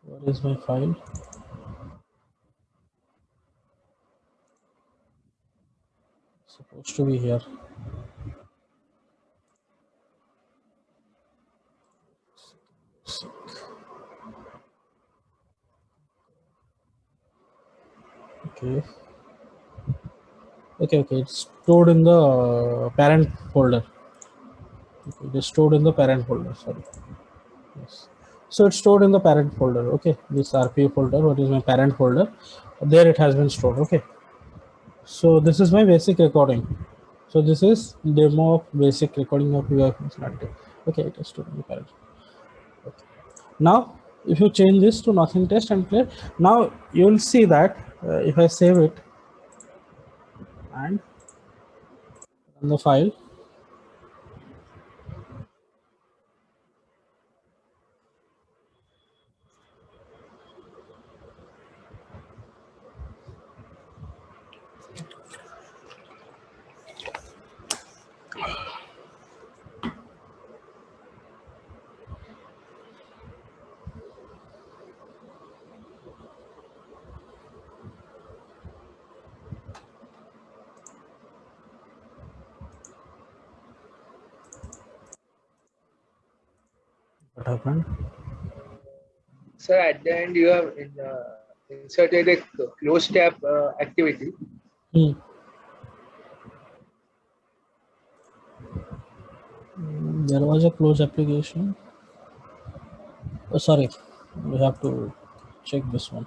Where is my file? Supposed to be here. Okay, it's stored in the parent folder. Okay, it is stored in the parent folder, sorry. Yes. So it's stored in the parent folder. Okay, this RPA folder, what is my parent folder, there it has been stored. Okay, so this is my basic recording. So this is demo of basic recording of UI functionality. Okay, it is stored in the parent. Okay. Now if you change this to nothing test and clear, now you will see that if I save it and run the file, what happened? Sir, at the end you have inserted a close tab activity. There was a close application. Oh, sorry, we have to check this one.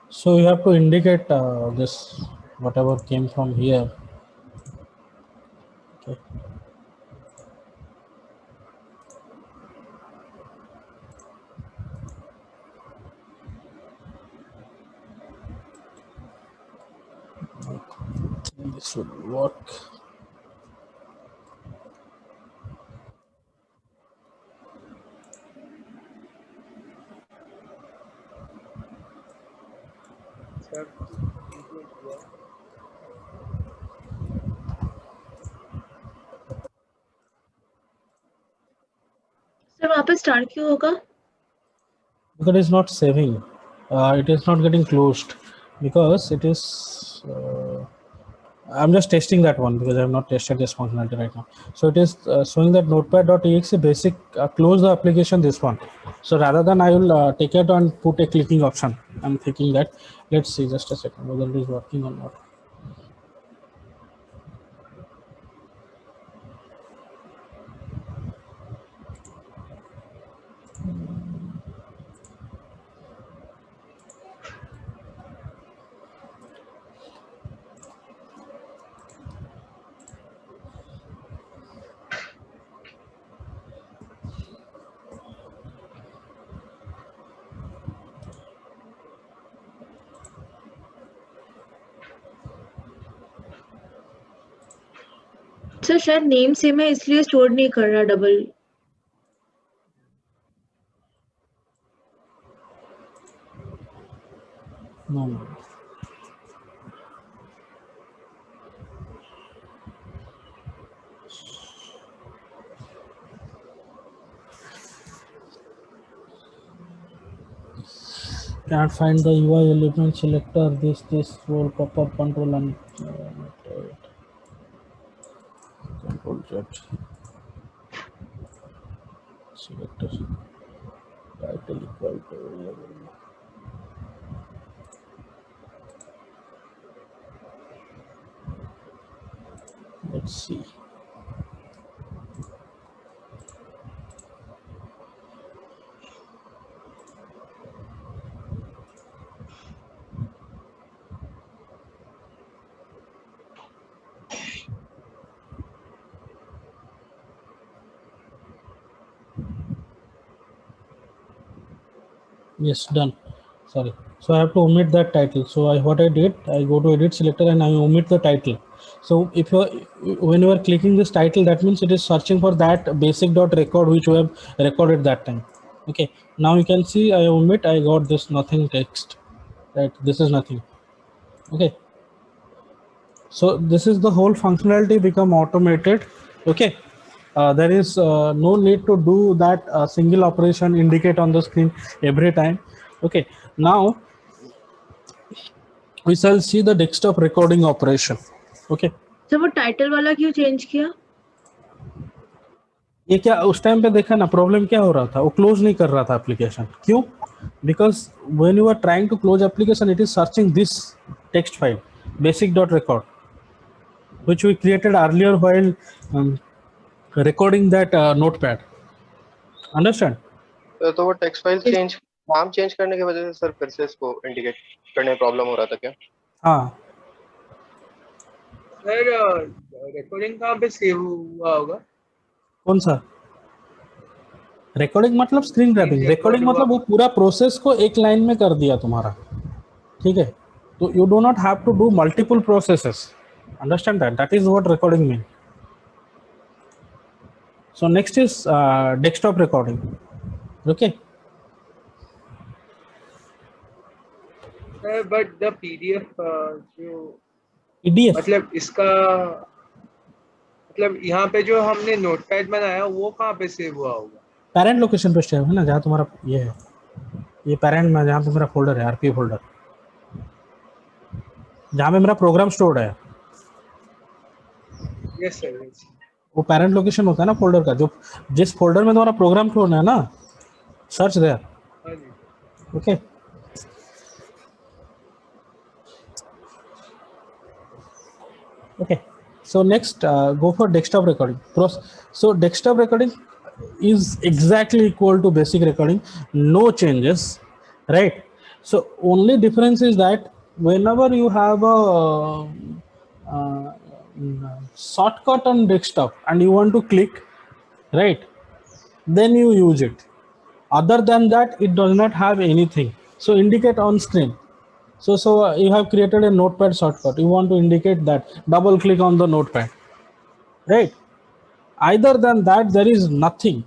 So you have to indicate this whatever came from here. Okay. This would work. Sir वहाँ पे start क्यों होगा? Because it is not saving. It is not getting closed because it is. I'm just testing that one because I have not tested this functionality right now. So it is showing that notepad.exe basic close the application, this one. So rather than I will take it and put a clicking option. I'm thinking that, let's see just a second whether it is working or not. Sir शायद name same है इसलिए store नहीं कर रहा double. No. Cannot find the UI element selector. This will pop up control and control Z selector title equal to let's see. Yes, done. Sorry. So I have to omit that title. So what I did, I go to edit selector and I omit the title. So if you when you are clicking this title, that means it is searching for that basic.record which you have recorded that time. Okay. Now you can see I omit. I got this nothing text. Right. This is nothing. Okay. So this is the whole functionality become automated. Okay. There is no need to do that single operation indicate on the screen every time. Okay, now we shall see the desktop recording operation. Okay, तो वो title वाला क्यों change किया? ये क्या उस time पे देखा ना प्रॉब्लम क्या हो रहा था, वो क्लोज नहीं कर रहा था एप्लीकेशन. क्यों? Because when you are trying to close application it is searching this text file basic.record which we created earlier while recording that notepad. Understand? तो वो टेक्स्ट फाइल चेंज नाम चेंज करने की वजह से सर फिर से इसको इंडिकेट करने में प्रॉब्लम हो रहा था क्या? हाँ सर रिकॉर्डिंग कहाँ पे सेव हुआ होगा? कौन सा रिकॉर्डिंग? मतलब स्क्रीन ग्रैबिंग. रिकॉर्डिंग मतलब वो पूरा प्रोसेस को एक लाइन में कर दिया तुम्हारा. ठीक है, तो you do not have to do multiple processes. Understand that? That is what recording mean. So next is desktop recording. Okay. But the PDF जो PDF मतलब इसका मतलब यहाँ पे जो हमने नोटपैड बनाया वो कहाँ पे सेव हुआ होगा? पेरेंट लोकेशन पे सेव है ना, जहाँ तुम्हारा ये है, ये पेरेंट में जहाँ पे मेरा फोल्डर है, आरपी फोल्डर, जहाँ पे मेरा प्रोग्राम स्टोर्ड है. Yes sir. वो पेरेंट लोकेशन होता है ना फोल्डर का, जो जिस फोल्डर में तुम्हारा प्रोग्राम स्टोर है ना, search there. Okay. Okay, so next go for desktop recording. So desktop recording is exactly equal to basic recording, no changes, right? So only difference is that whenever you have a shortcut on desktop and you want to click, right, then you use it. Other than that, it does not have anything. So indicate on screen. So you have created a notepad shortcut. You want to indicate that, double click on the notepad, right? Either than that, there is nothing.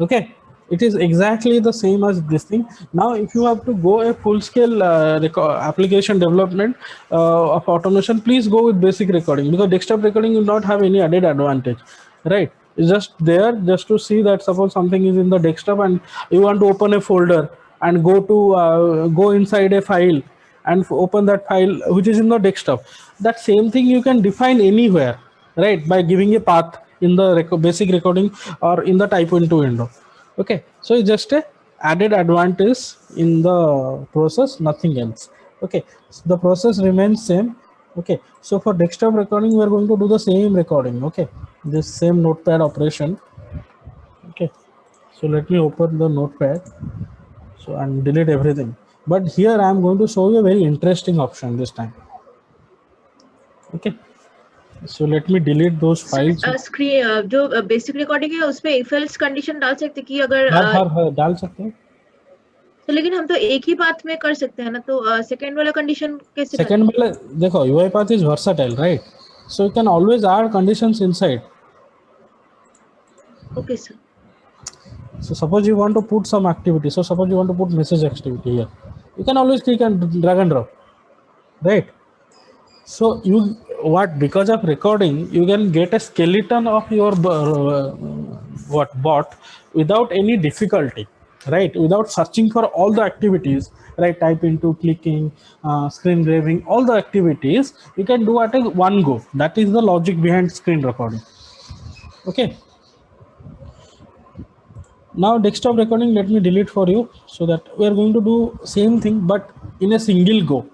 Okay, it is exactly the same as this thing. Now, if you have to go a full-scale application development of automation, please go with basic recording, because desktop recording will not have any added advantage, right? It's just there just to see that suppose something is in the desktop and you want to open a folder and go to go inside a file and open that file which is in the desktop. That same thing you can define anywhere, right, by giving a path in the basic recording or in the type into window. Okay, so it's just a added advantage in the process, nothing else. Okay, so the process remains same. Okay, so for desktop recording we are going to do the same recording. Okay, this same notepad operation. Okay, so let me open the notepad. So and delete everything. But here I am going to show you a very interesting option this time. Okay. So let me delete those files. Screen जो basic recording है उसमें if else condition डाल सकते कि अगर डाल सकते हैं. तो लेकिन हम तो एक ही पाथ में कर सकते हैं ना, तो सेकंड वाला कंडीशन कैसे? सेकंड वाला देखो, UiPath is versatile, right? So you can always add conditions inside. Okay, sir. So suppose you want to put some activity. So suppose you want to put message activity here. You can always click and drag and drop, right? So because of recording, you can get a skeleton of your bot without any difficulty, right? Without searching for all the activities, right? Type into clicking, screen graving, all the activities you can do at a one go. That is the logic behind screen recording. Okay. Now desktop recording, let me delete for you so that we are going to do same thing but in a single go.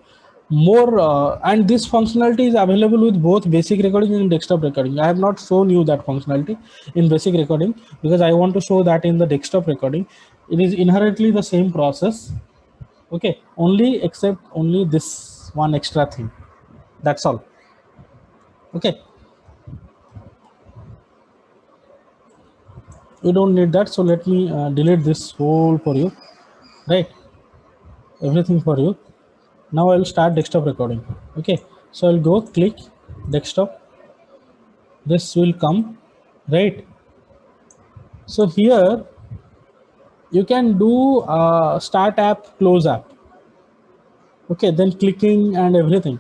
More and this functionality is available with both basic recording and desktop recording. I have not shown you that functionality in basic recording because I want to show that in the desktop recording. It is inherently the same process. Okay, except only this one extra thing. That's all. Okay. We don't need that, so let me delete this whole for you, right? Everything for you. Now I'll start desktop recording. Okay, so I'll go click desktop. This will come, right? So here you can do start app, close app. Okay, then clicking and everything.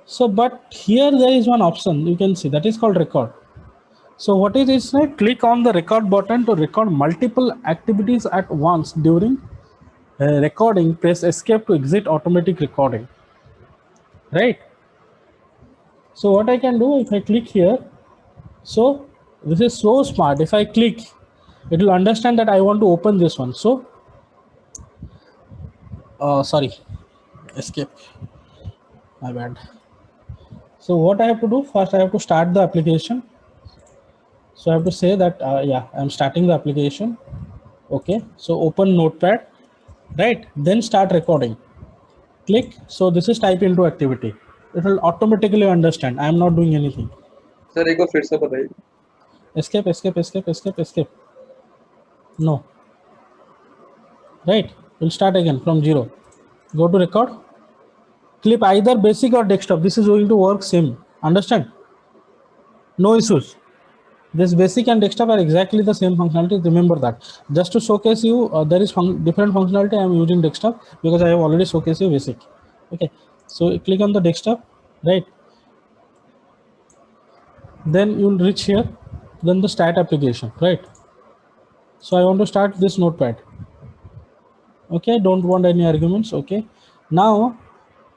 So but here there is one option you can see, that is called record. So what it is, click on the record button to record multiple activities at once during recording. Press escape to exit automatic recording, right? So what I can do if I click here, so this is so smart. If I click, it will understand that I want to open this one. So sorry, escape, my bad. So what I have to do first, I have to start the application. So I have to say that yeah, I'm starting the application. Okay, so open Notepad, right? Then start recording. Click. So this is type into activity. It will automatically understand. I am not doing anything. Sir एक बार फिर से बताइए. Escape, escape, escape, escape, escape. No. Right. We'll start again from 0. Go to record. Clip either basic or desktop. This is going to work same. Understand? No issues. This basic and desktop are exactly the same functionality. Remember that. Just to showcase you, there is different functionality. I am using desktop because I have already showcased you basic. Okay. So click on the desktop, right? Then you'll reach here. Then the start application, right? So I want to start this notepad. Okay. Don't want any arguments. Okay. Now,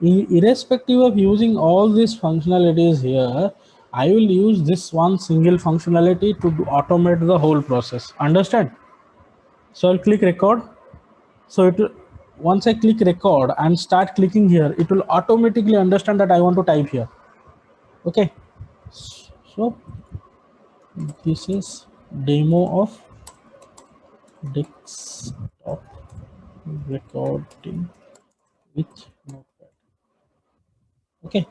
irrespective of using all these functionalities here, I will use this one single functionality to automate the whole process. Understand? So I'll click record. So it will, once I click record and start clicking here, it will automatically understand that I want to type here. Okay. So this is demo of desktop recording with notepad. Okay.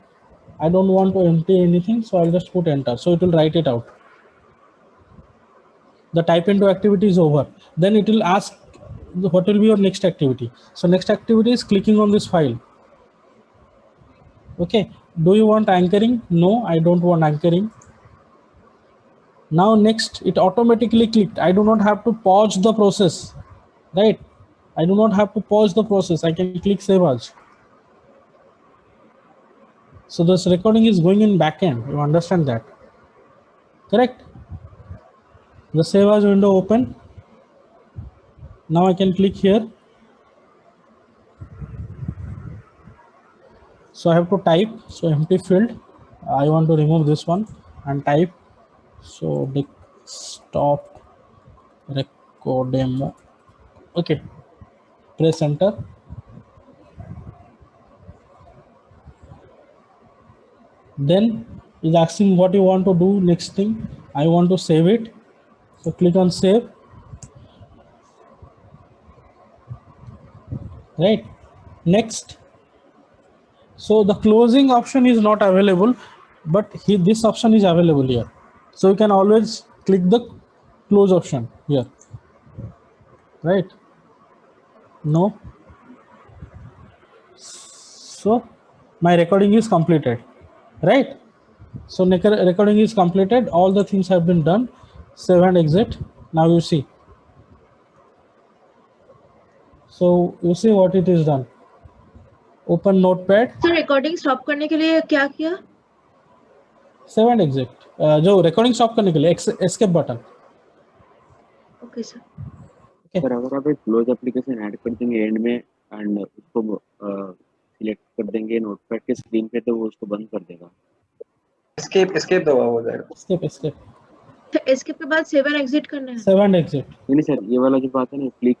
I don't want to empty anything, so I'll just put enter. So it will write it out. The type into activity is over. Then it will ask what will be your next activity. So next activity is clicking on this file. Okay. Do you want anchoring? No, I don't want anchoring. Now next, it automatically clicked. I do not have to pause the process, right? I do not have to pause the process. I can click save as. So this recording is going in backend. You understand that? Correct? The save as window open. Now I can click here. So I have to type. So empty field. I want to remove this one and type. So desktop record demo. Okay. Press enter. Then is asking what you want to do next thing. I want to save it. So click on save. Right. Next. So the closing option is not available, but this option is available here. So you can always click the close option here. Right. No. So my recording is completed. Right. So recording is completed. All the things have been done. Save and exit. Now you see. So you see what it is done. open notepad, sir recording stop करने के लिए क्या किया? save and exit. जो recording stop करने के लिए escape button. Okay sir. Sir अगर आप एक क्लोज एप्लीकेशन ऐड कर देंगे एंड में एंड उसको सिलेक्ट कर देंगे नोटपैड के स्क्रीन पे तो वो उसको बंद कर देगा. एस्केप दबा हो जाएगा. Escape. तो एस्केप के बाद सेव एंड एग्जिट करना है. Save and exit. नहीं सर ये वाला जो बात है ना क्लिक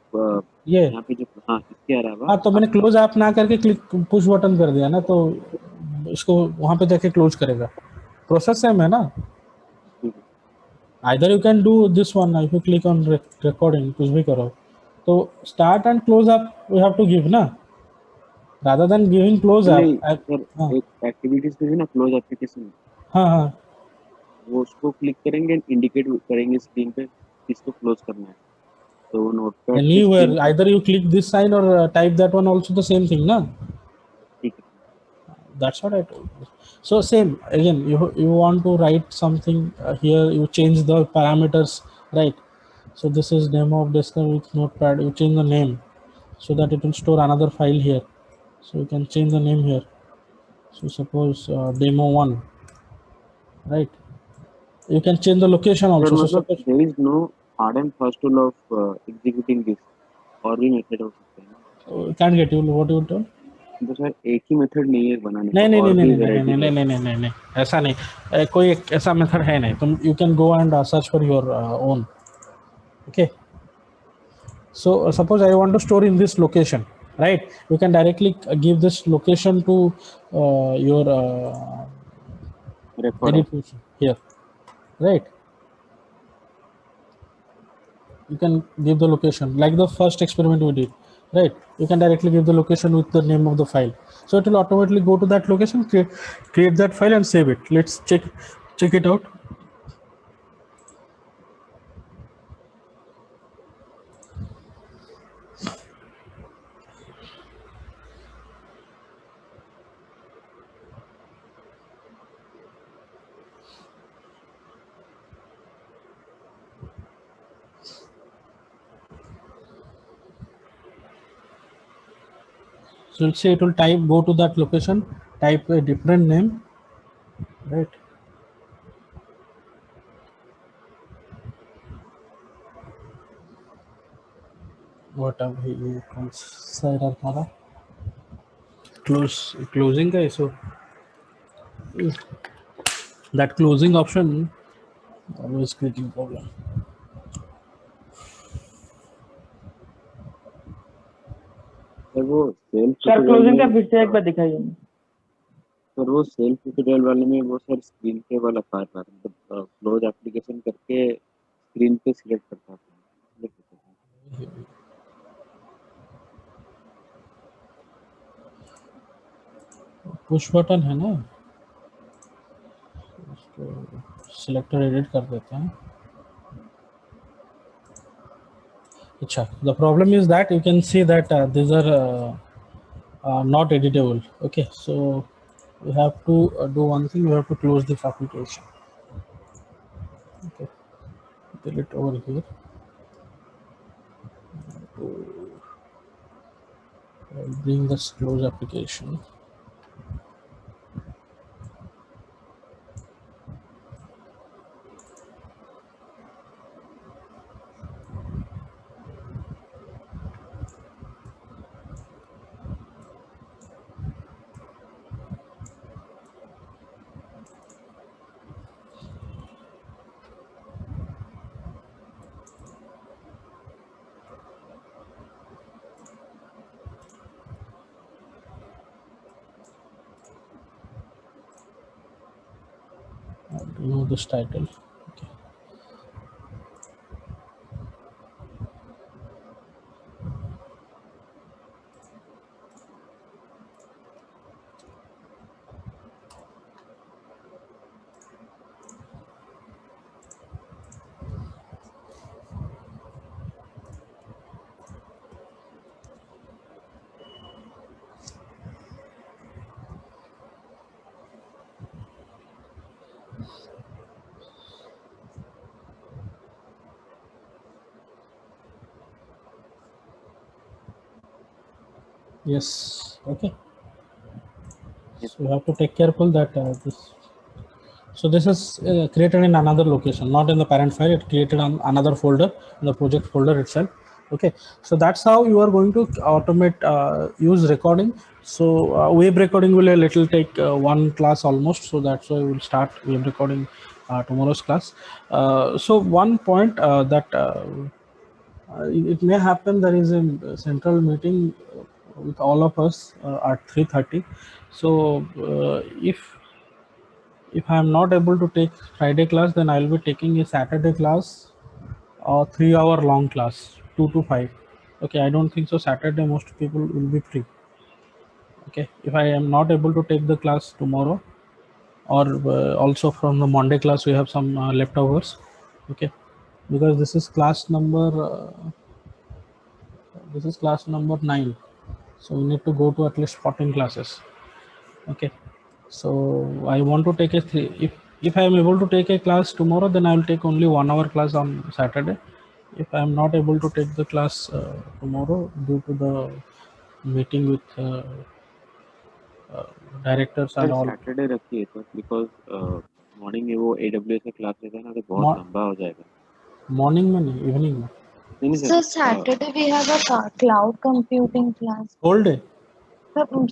ये यहाँ पे जो इसके अलावा हाँ तो मैंने क्लोज ऐप ना करके क्लिक पुश बटन कर दिया ना, तो इसको वहां पे जाके क्लोज करेगा. प्रोसेस सेम है ना. Either you can do this one if you click on recording, कुछ भी करो तो start and close up we have to give ना, rather than giving close नहीं up. सर एक एक्टिविटीज में है ना क्लोज एप्लीकेशन. हाँ वो उसको क्लिक करेंगे इंडिकेट करेंगे स्क्रीन पे किसको क्लोज करना है तो वो notepad anywhere either you click this sign or type that one, also the same thing na. That's what I told you. So same again, you want to write something here, you change the parameters, right? So this is demo of desktop with notepad, you change the name so that it will store another file here, so you can change the name here. So suppose demo1, right? You can change the location also. So suppose there is no hard and fast rule of executing this और भी method हो सकते हैं. Can't get you what you told. तो sir एक ही method नहीं है बनाने नहीं का. नहीं और नहीं भी नहीं नहीं नहीं नहीं नहीं नहीं नहीं ऐसा नहीं. कोई एक ऐसा मेथड है नहीं. तुम you can go and search for your own. Okay. So suppose I want to store in this location, right? You can directly give this location to your edit function here, right? You can give the location like the first experiment we did, right? You can directly give the location with the name of the file, so it will automatically go to that location, create that file and save it. Let's check it out. So let's say it will go to that location, type a different name, right? What are we consider closing guys? So that closing option always creating problem. वो self sir closing का फिर से एक बार दिखाइए. Sir वो self tutorial वाले में वो सर स्क्रीन पे वाला पार्ट मतलब क्लोज एप्लीकेशन करके स्क्रीन पे सिलेक्ट करता है. पुश बटन है ना, सिलेक्टर एडिट कर देते हैं. अच्छा, the problem is that you can see that these are not editable. Okay, so we have to do one thing. We have to close this application. Okay, delete over here. I'll bring this close application. Remove this title. Okay. Yes. Okay. So you have to take careful that this. So this is created in another location, not in the parent file. It created on another folder, in the project folder itself. Okay, so that's how you are going to automate use recording. So web recording will a little take one class almost. So that's why we'll start web recording tomorrow's class. So one point that it may happen, there is a central meeting with all of us at 3:30. So if I am not able to take Friday class, then I will be taking a Saturday class or 3 hour long class, 2 to 5. Okay, I don't think so. Saturday most people will be free. Okay, if I am not able to take the class tomorrow, or also from the Monday class we have some leftovers. Okay, because this is class number 9, so we need to go to at least 14 classes. Okay, so I want to take a 3. If I am able to take a class tomorrow, then I will take only 1 hour class on Saturday. If I am not able to take the class tomorrow due to the meeting with directors and all. Saturday रखिए तो because morning में वो AWS का class रहता है ना तो बहुत लंबा हो जाएगा. मॉर्निंग में नहीं, इवनिंग में. So Saturday we have a cloud computing class. Whole day.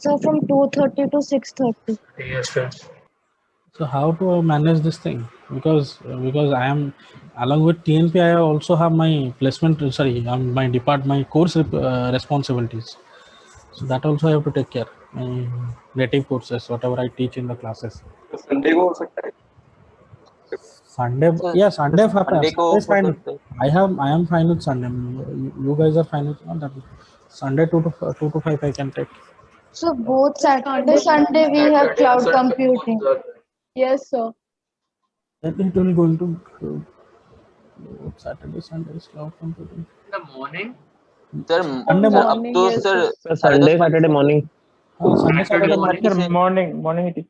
So from 2:30 to 6:30. Yes, sir. So how to manage this thing? Because I am along with TNP, I also have my placement. Sorry, my my course responsibilities. So that also I have to take care. My native courses, whatever I teach in the classes. Sunday को हो सकता है. Sunday, yeah, Sunday is fine. I am fine with Sunday. You guys are fine with that. Sunday 2 to 5 I can take. So both Saturday, Sunday we have cloud computing. Yes, sir. Then it will going to Saturday, Sunday is cloud computing. In the morning? Sir, Sunday morning, up to sir, Sunday, Saturday morning. Saturday morning. Morning it is.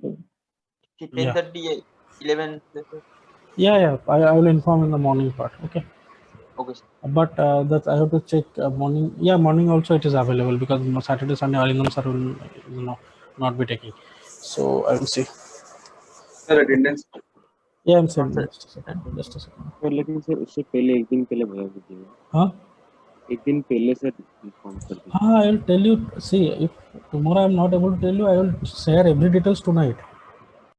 10:30, 11. Yeah. I will inform in the morning part. Okay. Okay. But that I have to check morning. Yeah, morning also it is available because Saturday, Sunday, Arindam sir will not be taking. So I will see. Sir, attendance. Yeah, I'm saying just a second. लेकिन sir उससे पहले एक दिन पहले बता दीजिएगा. हाँ. एक दिन पहले सर इन्फॉर्म कर दीजिए. हाँ, I will tell you. See, if tomorrow I am not able to tell you, I will share every details tonight.